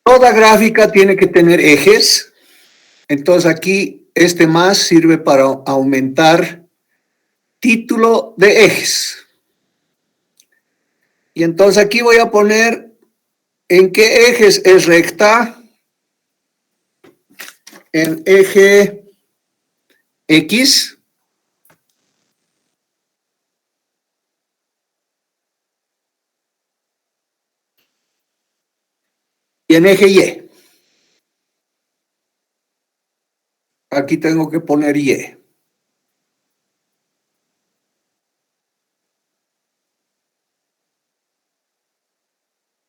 A: Toda gráfica tiene que tener ejes. Entonces aquí más sirve para aumentar título de ejes. Y entonces aquí voy a poner en qué ejes es recta. En eje X. Y en eje Y. Aquí tengo que poner Y.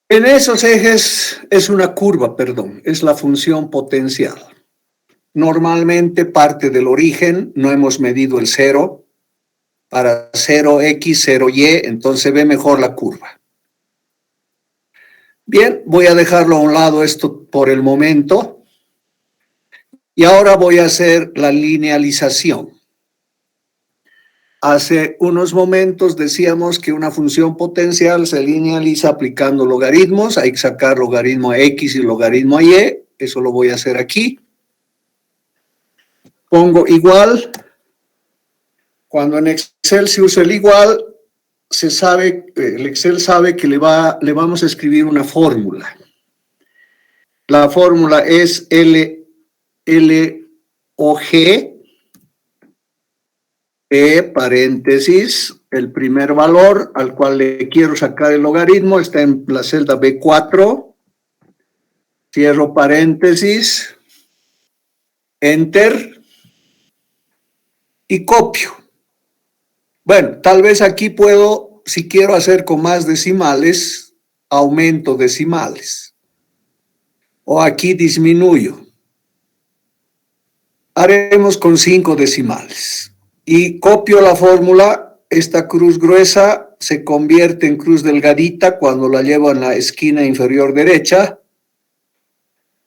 A: En esos ejes es una curva, perdón, es la función potencial. Normalmente parte del origen, no hemos medido el 0, para 0x, 0y, entonces ve mejor la curva. Bien, voy a dejarlo a un lado esto por el momento. Y ahora voy a hacer la linealización. Hace unos momentos decíamos que una función potencial se linealiza aplicando logaritmos. Hay que sacar logaritmo a x y logaritmo a y. Eso lo voy a hacer aquí. Pongo igual. Cuando en Excel se usa el igual, el Excel sabe que le vamos a escribir una fórmula. La fórmula es L o G. Paréntesis, el primer valor al cual le quiero sacar el logaritmo está en la celda B4, cierro paréntesis, enter y copio. Bueno, tal vez aquí puedo, si quiero hacer con más decimales, aumento decimales. O aquí disminuyo. Haremos con 5 decimales. Y copio la fórmula, esta cruz gruesa se convierte en cruz delgadita cuando la llevo en la esquina inferior derecha.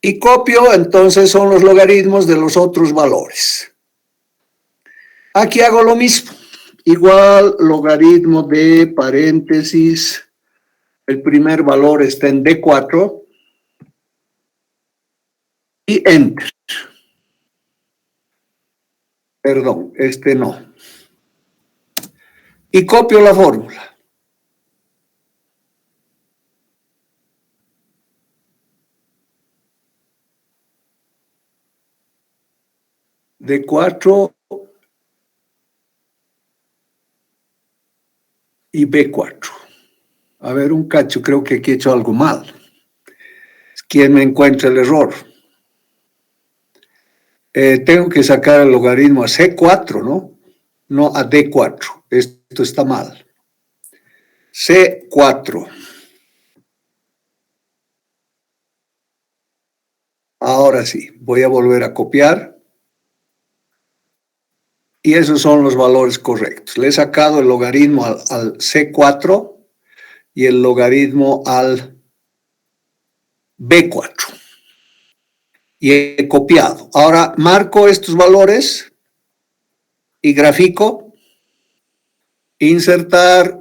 A: Y copio, entonces son los logaritmos de los otros valores. Aquí hago lo mismo. Igual logaritmo de paréntesis, el primer valor está en D4. Y enter. Perdón, no. Y copio la fórmula. D4 y B4. A ver, un cacho, creo que aquí he hecho algo mal. ¿Quién me encuentra el error? Tengo que sacar el logaritmo a C4, ¿no? No a D4. Esto está mal. C4. Ahora sí, voy a volver a copiar. Y esos son los valores correctos. Le he sacado el logaritmo al C4 y el logaritmo al B4. y he copiado. Ahora marco estos valores y grafico, insertar,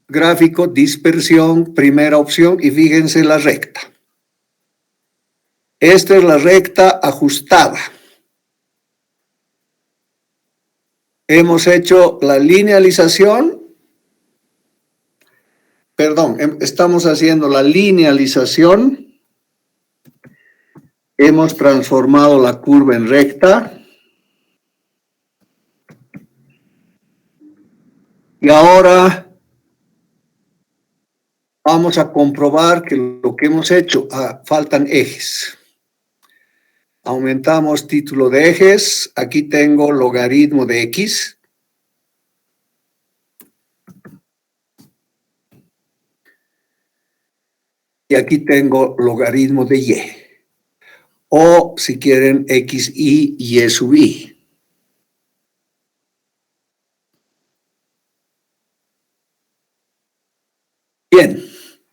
A: gráfico, dispersión, primera opción, y fíjense la recta. Esta es la recta ajustada. Hemos hecho la linealización, estamos haciendo la linealización. Hemos transformado la curva en recta. Y ahora vamos a comprobar que lo que hemos hecho, faltan ejes. Aumentamos título de ejes. Aquí tengo logaritmo de X. Y aquí tengo logaritmo de Y. O, si quieren, XY, Y sub Y. Bien,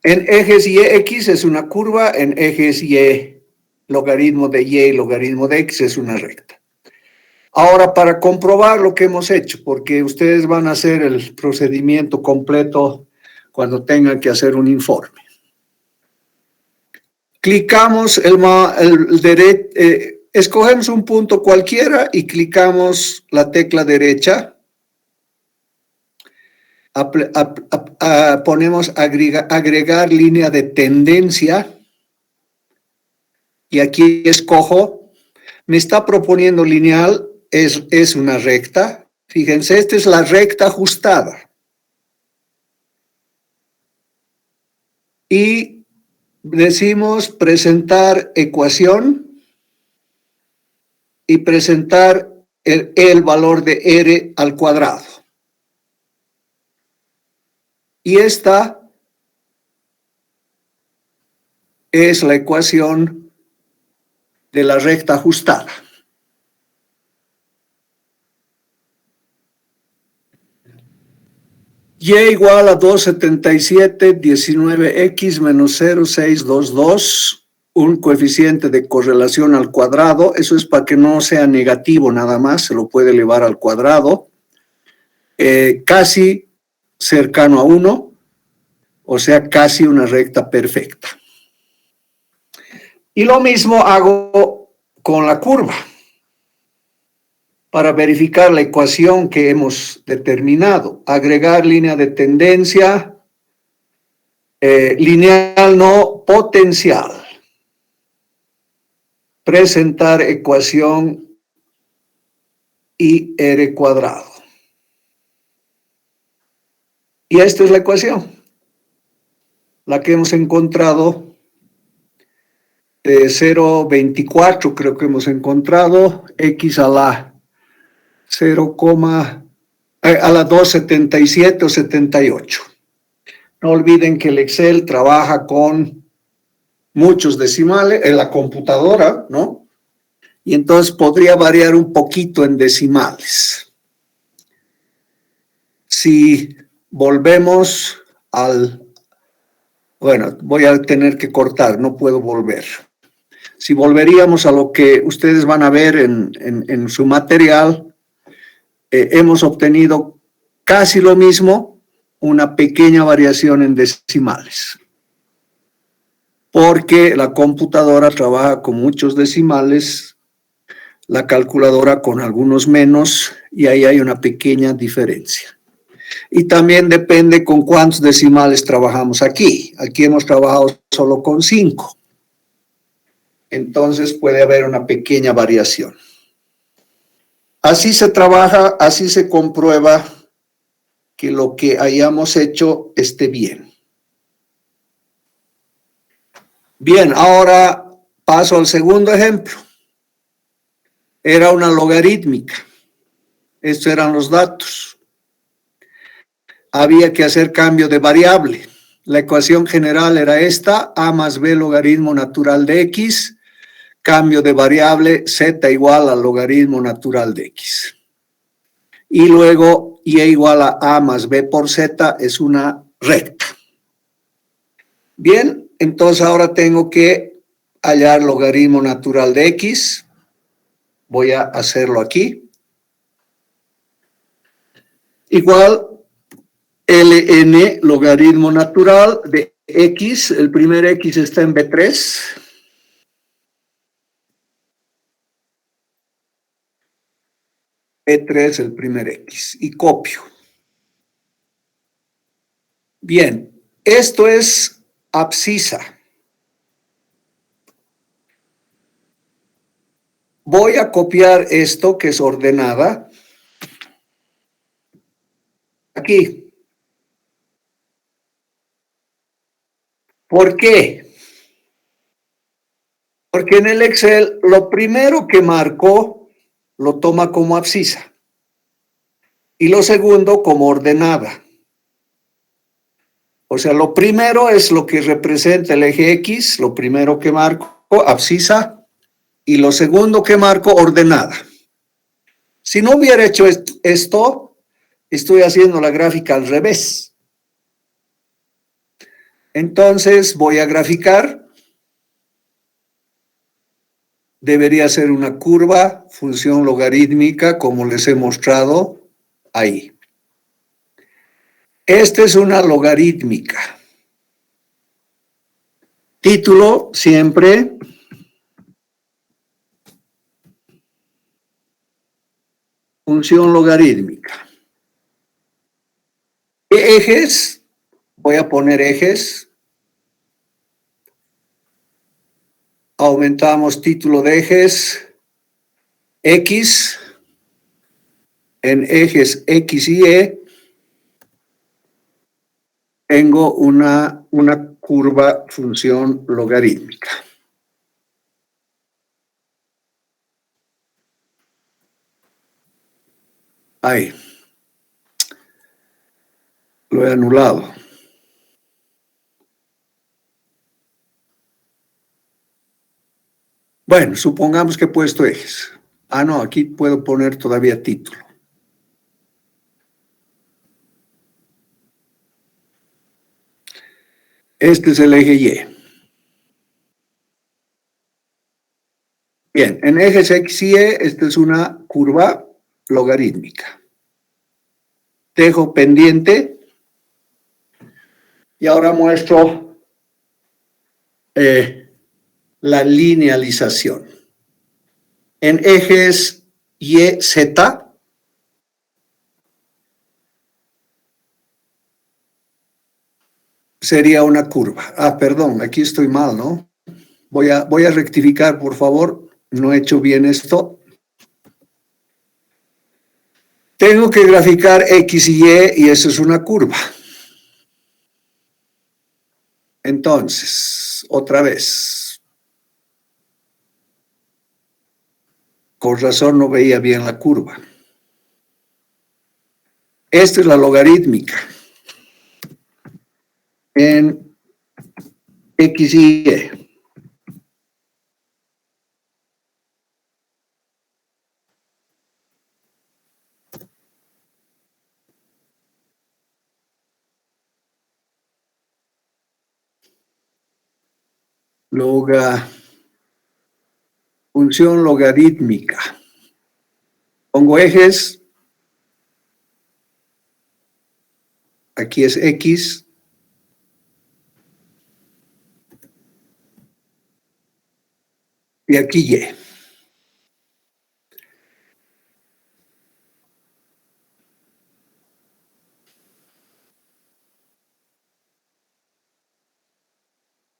A: en ejes Y, X es una curva, en ejes Y, logaritmo de Y y logaritmo de X es una recta. Ahora, para comprobar lo que hemos hecho, porque ustedes van a hacer el procedimiento completo cuando tengan que hacer un informe. Clicamos escogemos un punto cualquiera y clicamos la tecla derecha. Ponemos agregar línea de tendencia. Y aquí escojo. Me está proponiendo lineal, es una recta. Fíjense, esta es la recta ajustada. Y decimos presentar ecuación y presentar el valor de R al cuadrado. Y esta es la ecuación de la recta ajustada. Y igual a 277, 19x menos 0,622, un coeficiente de correlación al cuadrado. Eso es para que no sea negativo nada más, se lo puede elevar al cuadrado. Casi cercano a 1, o sea, casi una recta perfecta. Y lo mismo hago con la curva. Para verificar la ecuación que hemos determinado, agregar línea de tendencia, lineal no, potencial. Presentar ecuación y R cuadrado. Y esta es la ecuación, la que hemos encontrado de 0,24, creo que hemos encontrado, X a la 277 o 78. No olviden que el Excel trabaja con muchos decimales en la computadora, ¿no? Y entonces podría variar un poquito en decimales. Si volvemos bueno, voy a tener que cortar, no puedo volver. Si volveríamos a lo que ustedes van a ver en su material, hemos obtenido casi lo mismo, una pequeña variación en decimales. Porque la computadora trabaja con muchos decimales, la calculadora con algunos menos, y ahí hay una pequeña diferencia. Y también depende con cuántos decimales trabajamos aquí. Aquí hemos trabajado solo con 5. Entonces puede haber una pequeña variación. Así se trabaja, así se comprueba que lo que hayamos hecho esté bien. Bien, ahora paso al segundo ejemplo. Era una logarítmica. Estos eran los datos. Había que hacer cambio de variable. La ecuación general era esta, a más b logaritmo natural de x, cambio de variable z igual al logaritmo natural de x. Y luego y igual a más b por z es una recta. Bien, entonces ahora tengo que hallar logaritmo natural de x. Voy a hacerlo aquí. Igual ln logaritmo natural de x. El primer x está en B3. B3 el primer x. Y copio. Bien, esto es abscisa. Voy a copiar esto que es ordenada aquí. ¿Por qué? Porque en el Excel lo primero que marco lo toma como abscisa y lo segundo como ordenada. O sea, lo primero es lo que representa el eje X, lo primero que marco, abscisa, y lo segundo que marco, ordenada. Si no hubiera hecho esto, estoy haciendo la gráfica al revés. Entonces voy a graficar. Debería ser una curva, función logarítmica, como les he mostrado ahí. Esta es una logarítmica. Título siempre. Función logarítmica. ¿Qué ejes? Voy a poner ejes. Aumentamos título de ejes. X. En ejes X y Y. Tengo una curva función logarítmica. Ahí. Lo he anulado. Bueno, supongamos que he puesto ejes. Ah, no, aquí puedo poner todavía título. Este es el eje Y. Bien, en ejes X y Y, esta es una curva logarítmica. Dejo pendiente y ahora muestro la linealización. En ejes Y, Z, sería una curva. Ah, perdón, aquí estoy mal, ¿no? Voy a rectificar, por favor. No he hecho bien esto. Tengo que graficar X y Y eso es una curva. Entonces, otra vez. Con razón no veía bien la curva. Esta es la logarítmica. En X y Y. Función logarítmica. Pongo ejes. Aquí es X. Y aquí Y.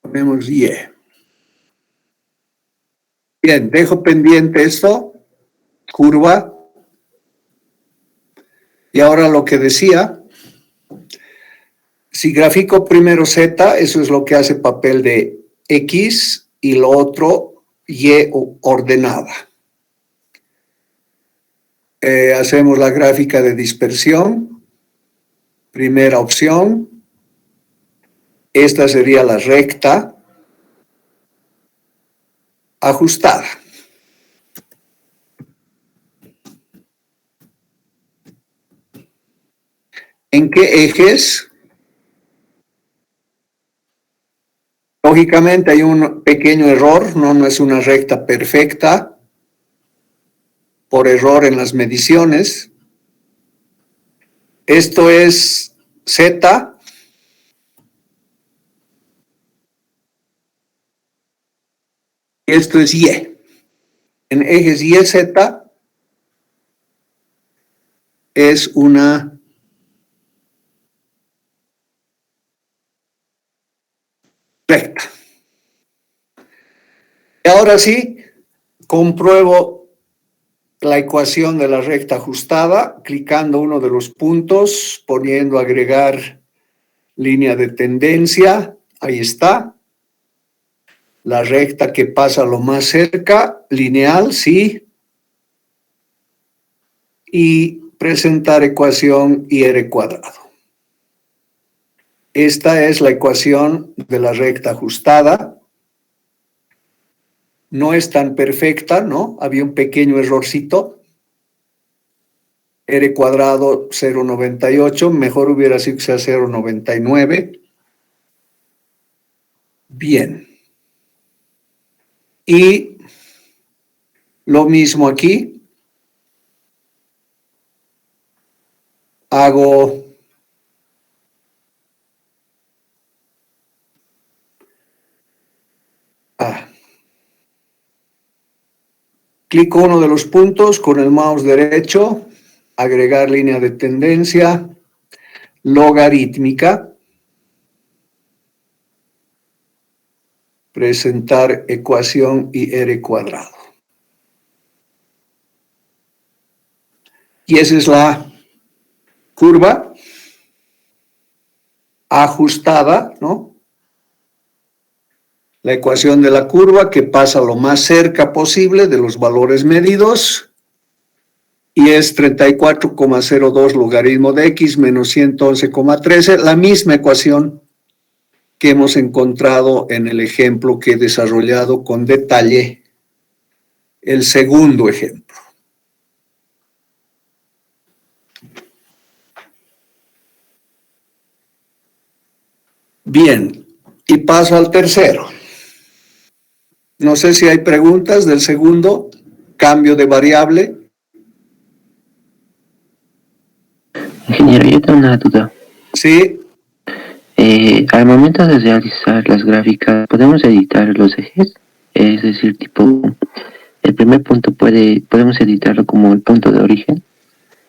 A: Ponemos Y. Bien, dejo pendiente esto. Curva. Y ahora lo que decía. Si grafico primero Z, eso es lo que hace papel de X y lo otro Y ordenada. Hacemos la gráfica de dispersión. Primera opción. Esta sería la recta ajustada. ¿En qué ejes? Lógicamente hay un pequeño error, no es una recta perfecta por error en las mediciones. Esto es Z, y esto es Y. En ejes Y, Z es una recta. Y ahora sí, compruebo la ecuación de la recta ajustada, clicando uno de los puntos, poniendo agregar línea de tendencia, ahí está. La recta que pasa lo más cerca, lineal, sí. Y presentar ecuación IR cuadrado. Esta es la ecuación de la recta ajustada. No es tan perfecta, ¿no? Había un pequeño errorcito. R cuadrado 0,98, mejor hubiera sido que sea 0,99. Bien. Y lo mismo aquí. Hago clico uno de los puntos con el mouse derecho, agregar línea de tendencia, logarítmica, presentar ecuación IR cuadrado. Y esa es la curva ajustada, ¿no? La ecuación de la curva que pasa lo más cerca posible de los valores medidos y es 34,02 logaritmo de x menos 111,13, la misma ecuación que hemos encontrado en el ejemplo que he desarrollado con detalle, el segundo ejemplo. Bien, y paso al tercero. No sé si hay preguntas del segundo, cambio de variable.
B: Ingeniero, yo tengo una duda.
A: Sí.
B: Al momento de realizar las gráficas, ¿podemos editar los ejes? Es decir, tipo, el primer punto podemos editarlo como el punto de origen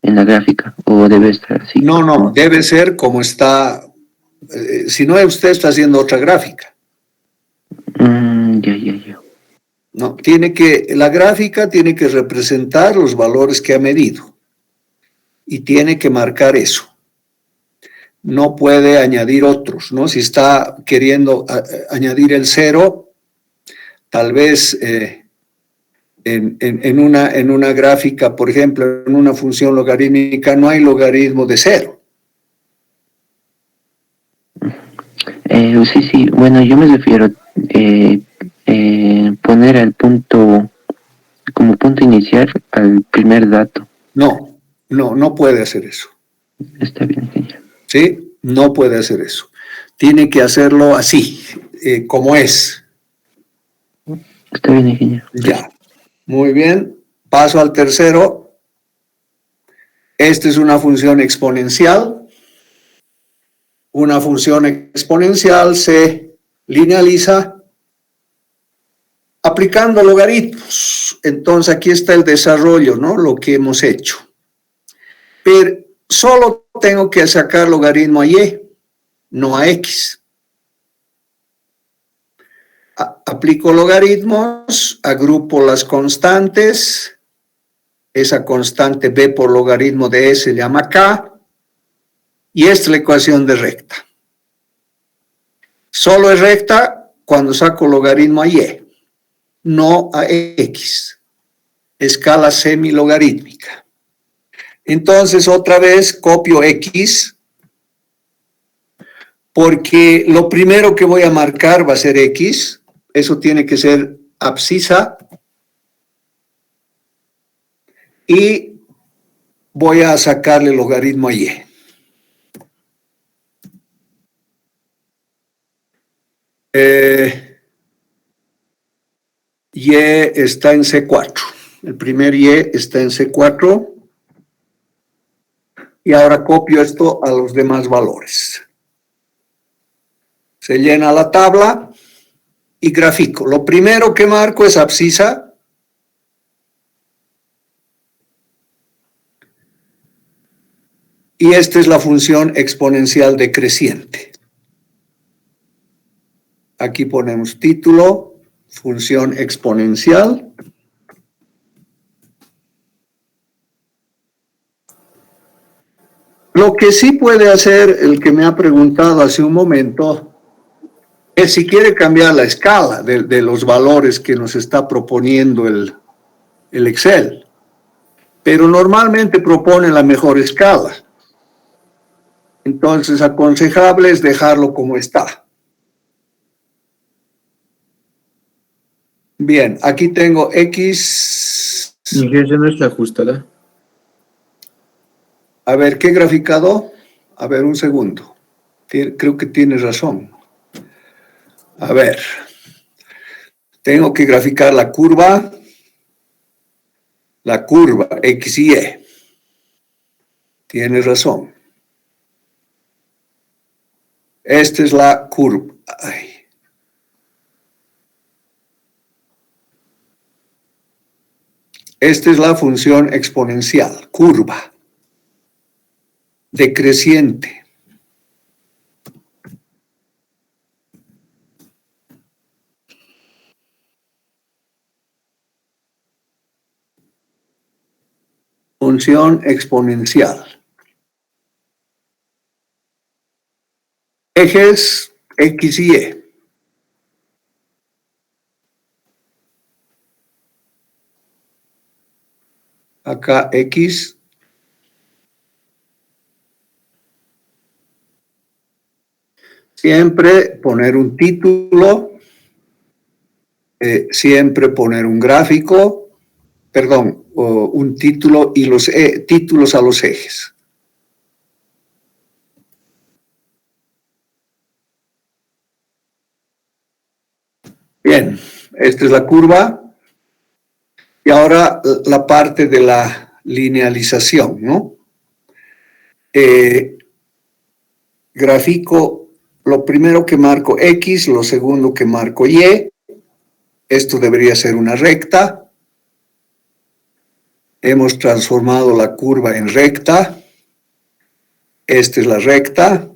B: en la gráfica, o debe estar así.
A: No, debe ser como está. Si no, usted está haciendo otra gráfica.
B: Ya.
A: No, la gráfica tiene que representar los valores que ha medido y tiene que marcar eso. No puede añadir otros, ¿no? Si está queriendo añadir el 0, tal vez en una gráfica, por ejemplo, en una función logarítmica no hay logaritmo de 0.
B: Sí, bueno, yo me refiero poner el punto como punto inicial al primer dato.
A: No puede hacer eso.
B: Está bien, genial.
A: ¿Sí? No puede hacer eso. Tiene que hacerlo así, como es.
B: Está bien, ingeniero.
A: Ya. Muy bien. Paso al tercero. Esta es una función exponencial. Una función exponencial se linealiza aplicando logaritmos. Entonces aquí está el desarrollo, ¿no? Lo que hemos hecho. Pero solo tengo que sacar logaritmo a y, no a x. Aplico logaritmos, agrupo las constantes, esa constante b por logaritmo de e se llama k, y esta es la ecuación de recta. Solo es recta cuando saco logaritmo a y, no a x, escala semilogarítmica. Entonces otra vez copio x, porque lo primero que voy a marcar va a ser x, eso tiene que ser abscisa, y voy a sacarle logaritmo a y. Y está en C4. El primer Y está en C4. Y ahora copio esto a los demás valores. Se llena la tabla y grafico. Lo primero que marco es abscisa. Y esta es la función exponencial decreciente. Aquí ponemos título, función exponencial. Lo que sí puede hacer el que me ha preguntado hace un momento es si quiere cambiar la escala de los valores que nos está proponiendo el Excel. Pero normalmente propone la mejor escala. Entonces, aconsejable es dejarlo como está. Bien, aquí tengo X.
C: Y esa no es la ajustada.
A: A ver, ¿qué graficado? A ver, un segundo. Creo que tienes razón. A ver. Tengo que graficar la curva. La curva X y Y. Tienes razón. Esta es la curva. Ay. Esta es la función exponencial, curva, decreciente. Función exponencial. Ejes X y Y. Acá X. Siempre poner un título. Siempre poner un gráfico. Perdón, un título y los títulos a los ejes. Bien, esta es la curva. Y ahora la parte de la linealización, ¿no? Grafico, lo primero que marco X, lo segundo que marco Y. Esto debería ser una recta. Hemos transformado la curva en recta. Esta es la recta.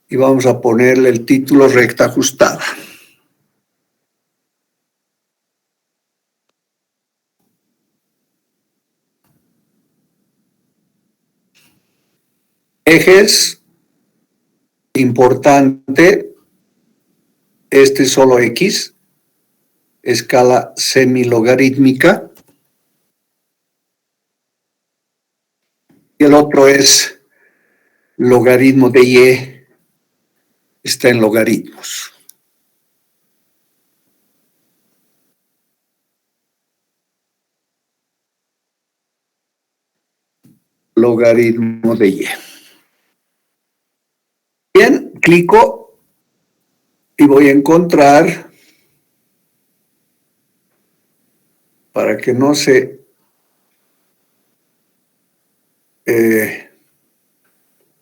A: Y vamos a ponerle el título recta ajustada. Ejes, importante, este es solo X, escala semilogarítmica, y el otro es logaritmo de Y, está en logaritmos. Logaritmo de Y. Bien, clico y voy a encontrar, para que no se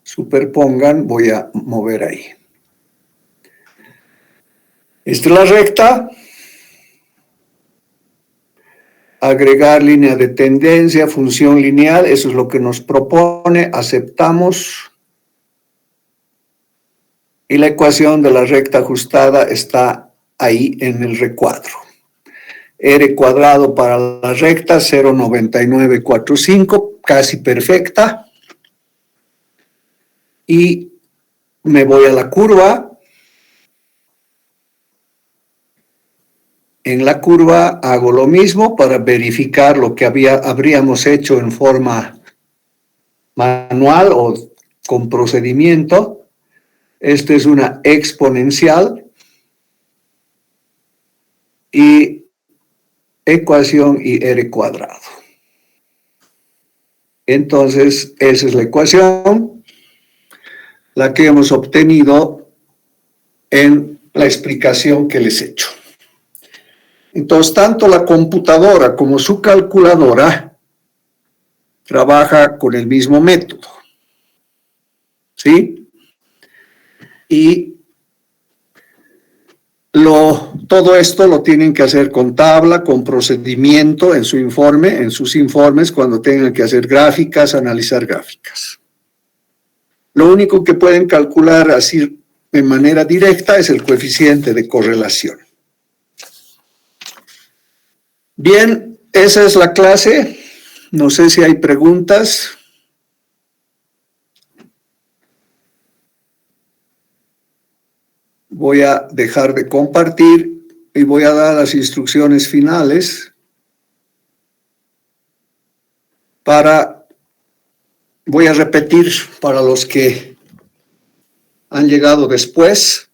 A: superpongan, voy a mover ahí. Esta es la recta. Agregar línea de tendencia, función lineal, eso es lo que nos propone, aceptamos. Y la ecuación de la recta ajustada está ahí en el recuadro. R cuadrado para la recta, 0,9945, casi perfecta. Y me voy a la curva. En la curva hago lo mismo para verificar lo que habríamos hecho en forma manual o con procedimiento. Esta es una exponencial y ecuación y R cuadrado. Entonces, esa es la ecuación, la que hemos obtenido en la explicación que les he hecho. Entonces, tanto la computadora como su calculadora trabaja con el mismo método, ¿sí? Y todo esto lo tienen que hacer con tabla, con procedimiento en su informe, en sus informes, cuando tengan que hacer gráficas, analizar gráficas. Lo único que pueden calcular así de manera directa es el coeficiente de correlación. Bien, esa es la clase. No sé si hay preguntas. Voy a dejar de compartir y voy a dar las instrucciones finales voy a repetir para los que han llegado después.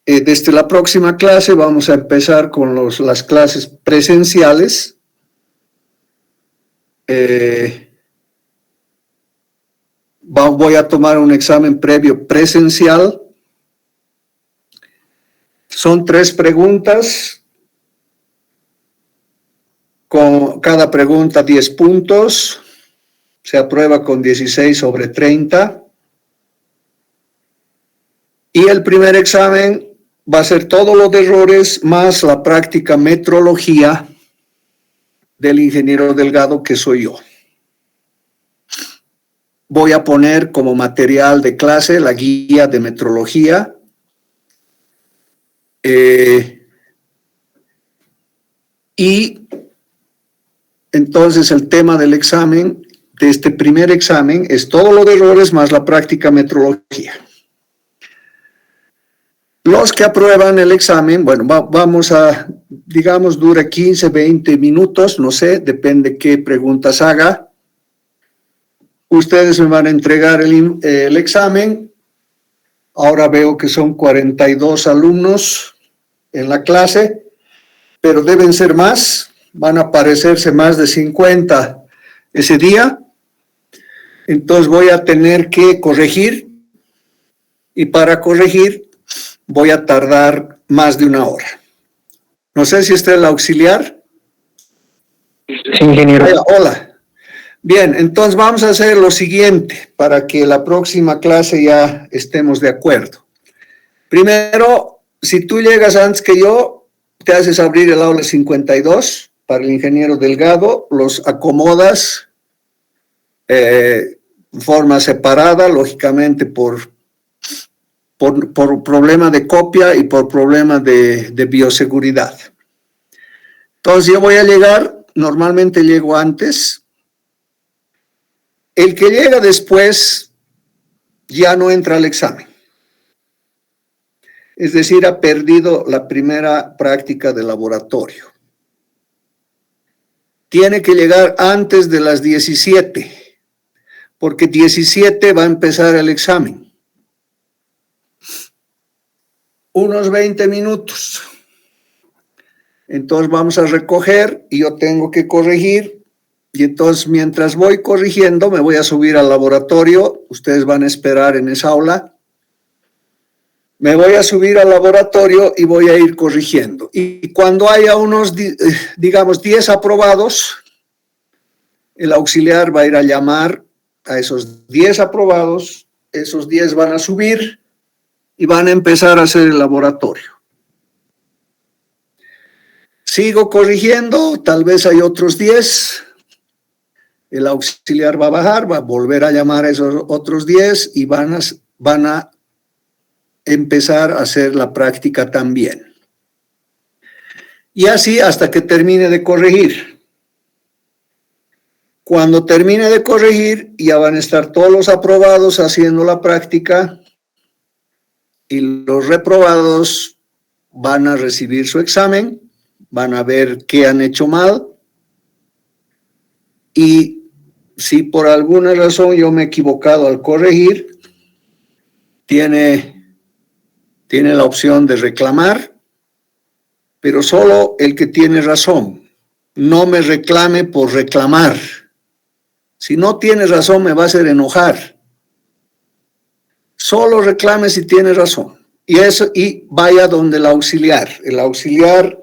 A: Desde la próxima clase vamos a empezar con las clases presenciales. Voy a tomar un examen previo presencial. Son 3 preguntas, con cada pregunta 10 puntos, se aprueba con 16 sobre 30. Y el primer examen va a ser todos los errores más la práctica metrología del ingeniero Delgado, que soy yo. Voy a poner como material de clase la guía de metrología. Y entonces el tema del examen, de este primer examen, es todos los errores más la práctica metrología. Los que aprueban el examen, bueno, vamos a, digamos, dura 15, 20 minutos, no sé, depende qué preguntas haga. Ustedes me van a entregar el examen. Ahora veo que son 42 alumnos en la clase, pero deben ser más, van a aparecerse más de 50 ese día. Entonces voy a tener que corregir, y para corregir voy a tardar más de 1 hora. No sé si está el auxiliar.
B: Sí, ingeniero.
A: Hola. Bien, entonces vamos a hacer lo siguiente para que la próxima clase ya estemos de acuerdo. Primero, si tú llegas antes que yo, te haces abrir el aula 52 para el ingeniero Delgado, los acomodas de forma separada, lógicamente por problema de copia y por problema de bioseguridad. Entonces yo voy a llegar, normalmente llego antes. El que llega después ya no entra al examen. Es decir, ha perdido la primera práctica de laboratorio. Tiene que llegar antes de las 17, porque 17 va a empezar el examen. Unos 20 minutos. Entonces vamos a recoger y yo tengo que corregir. Y entonces mientras voy corrigiendo me voy a subir al laboratorio. Ustedes van a esperar en esa aula. Me voy a subir al laboratorio y voy a ir corrigiendo. Y cuando haya unos, digamos, 10 aprobados, el auxiliar va a ir a llamar a esos 10 aprobados. Esos 10 van a subir y van a empezar a hacer el laboratorio. Sigo corrigiendo, tal vez hay otros 10. El auxiliar va a bajar, va a volver a llamar a esos otros 10 y van a empezar a hacer la práctica también. Y así hasta que termine de corregir. Cuando termine de corregir, ya van a estar todos los aprobados haciendo la práctica y los reprobados van a recibir su examen, van a ver qué han hecho mal y si por alguna razón yo me he equivocado al corregir, tiene la opción de reclamar, pero solo el que tiene razón. No me reclame por reclamar. Si no tiene razón, me va a hacer enojar. Solo reclame si tiene razón. y vaya donde el auxiliar. El auxiliar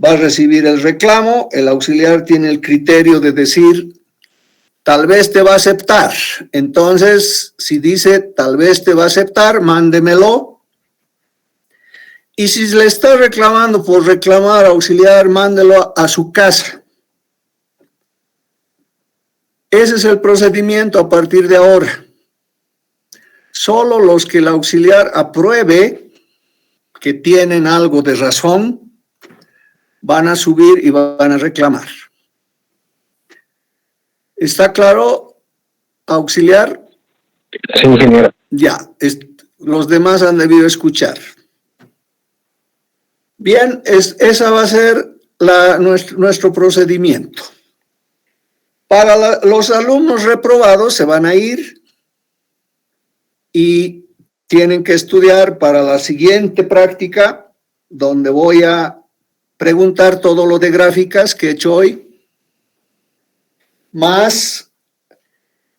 A: va a recibir el reclamo, el auxiliar tiene el criterio de decir, tal vez te va a aceptar. Entonces, si dice, tal vez te va a aceptar, mándemelo. Y si le está reclamando por reclamar auxiliar, mándelo a su casa. Ese es el procedimiento a partir de ahora. Solo los que el auxiliar apruebe que tienen algo de razón, van a subir y van a reclamar. ¿Está claro, auxiliar?
B: Sí, ingeniero.
A: Ya, los demás han debido escuchar. Bien, esa va a ser nuestro procedimiento. Para los alumnos reprobados se van a ir y tienen que estudiar para la siguiente práctica, donde voy a preguntar todo lo de gráficas que he hecho hoy, más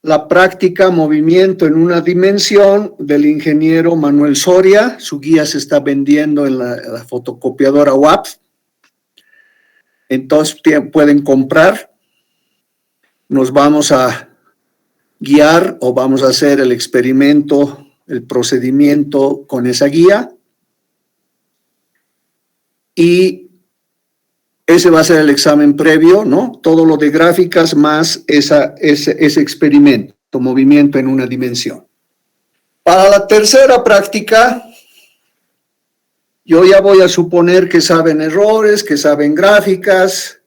A: la práctica movimiento en una dimensión del ingeniero Manuel Soria. Su guía se está vendiendo en la fotocopiadora UAP. Entonces pueden comprar. Nos vamos a guiar o vamos a hacer el experimento, el procedimiento con esa guía. Y ese va a ser el examen previo, ¿no? Todo lo de gráficas más ese experimento, movimiento en una dimensión. Para la tercera práctica, yo ya voy a suponer que saben errores, que saben gráficas.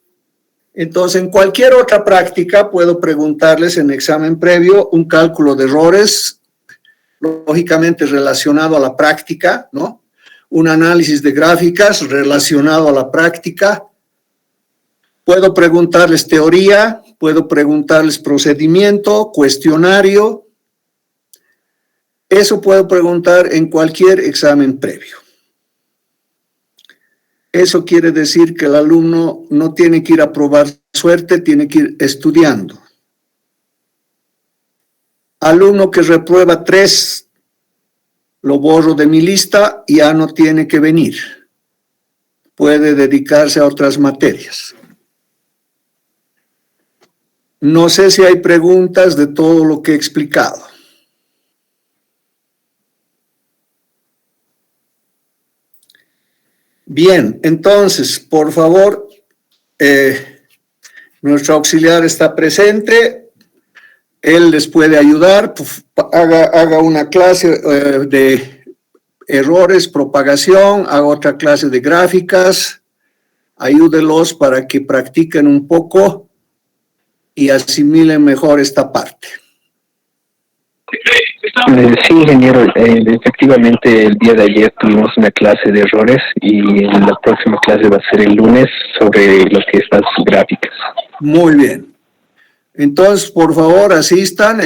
A: Entonces, en cualquier otra práctica puedo preguntarles en examen previo un cálculo de errores, lógicamente relacionado a la práctica, ¿no? Un análisis de gráficas relacionado a la práctica. Puedo preguntarles teoría, puedo preguntarles procedimiento, cuestionario. Eso puedo preguntar en cualquier examen previo. Eso quiere decir que el alumno no tiene que ir a probar suerte, tiene que ir estudiando. Alumno que reprueba 3, lo borro de mi lista y ya no tiene que venir. Puede dedicarse a otras materias. No sé si hay preguntas de todo lo que he explicado. Bien, entonces, por favor, nuestro auxiliar está presente. Él les puede ayudar. Haga una clase de errores, propagación, haga otra clase de gráficas. Ayúdelos para que practiquen un poco y asimilen mejor esta parte.
B: Sí, ingeniero, efectivamente el día de ayer tuvimos una clase de errores y la próxima clase va a ser el lunes sobre lo que es las gráficas.
A: Muy bien. Entonces, por favor, asistan.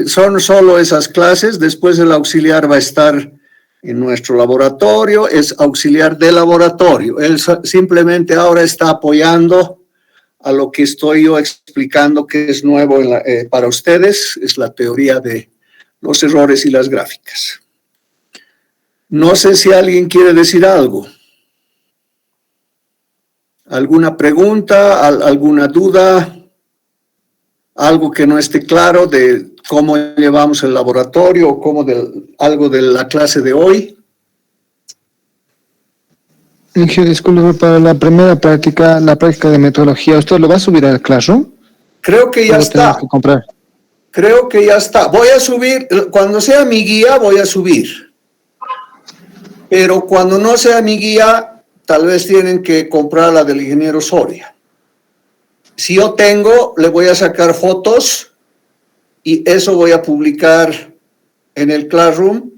A: Son solo esas clases. Después el auxiliar va a estar en nuestro laboratorio. Es auxiliar de laboratorio. Él simplemente ahora está apoyando a lo que estoy yo explicando, que es nuevo para ustedes. Es la teoría de los errores y las gráficas. No sé si alguien quiere decir algo. ¿Alguna pregunta? ¿Alguna duda? ¿Algo que no esté claro de cómo llevamos el laboratorio o algo de la clase de hoy?
C: Disculpe, para la primera práctica, la práctica de metodología, ¿usted lo va a subir al Classroom?
A: Creo que ya está.
C: Que comprar?
A: Creo que ya está. Voy a subir, cuando sea mi guía voy a subir. Pero cuando no sea mi guía, tal vez tienen que comprar la del ingeniero Soria. Si yo tengo, le voy a sacar fotos y eso voy a publicar en el Classroom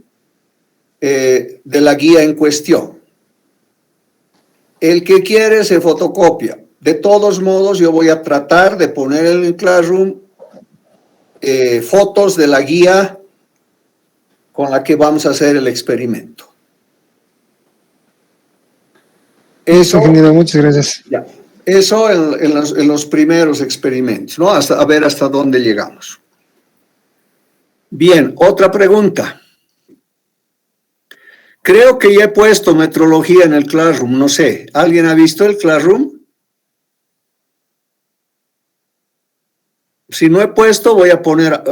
A: de la guía en cuestión. El que quiere se fotocopia. De todos modos, yo voy a tratar de poner en el Classroom fotos de la guía con la que vamos a hacer el experimento. Eso,
C: ingeniero, muchas gracias.
A: Ya. Eso en los primeros experimentos, ¿no? A ver hasta dónde llegamos. Bien, otra pregunta. Creo que ya he puesto metrología en el Classroom, no sé. ¿Alguien ha visto el Classroom? Si no he puesto, voy a poner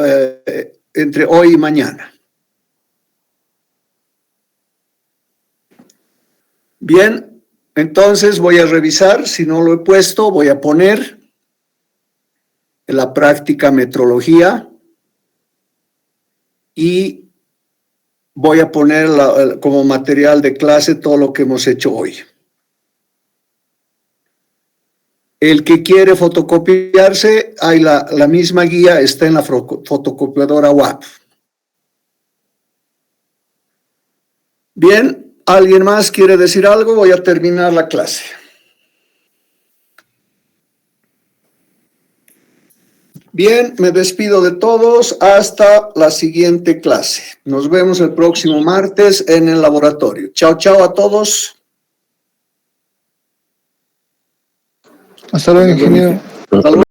A: entre hoy y mañana. Bien, entonces voy a revisar. Si no lo he puesto, voy a poner en la práctica metrología y voy a poner como material de clase todo lo que hemos hecho hoy. El que quiere fotocopiarse, hay la misma guía, está en la fotocopiadora WAP. Bien, ¿alguien más quiere decir algo? Voy a terminar la clase. Bien, me despido de todos hasta la siguiente clase. Nos vemos el próximo martes en el laboratorio. Chao, chao a todos.
C: Hasta luego, ingeniero.
A: Hasta luego.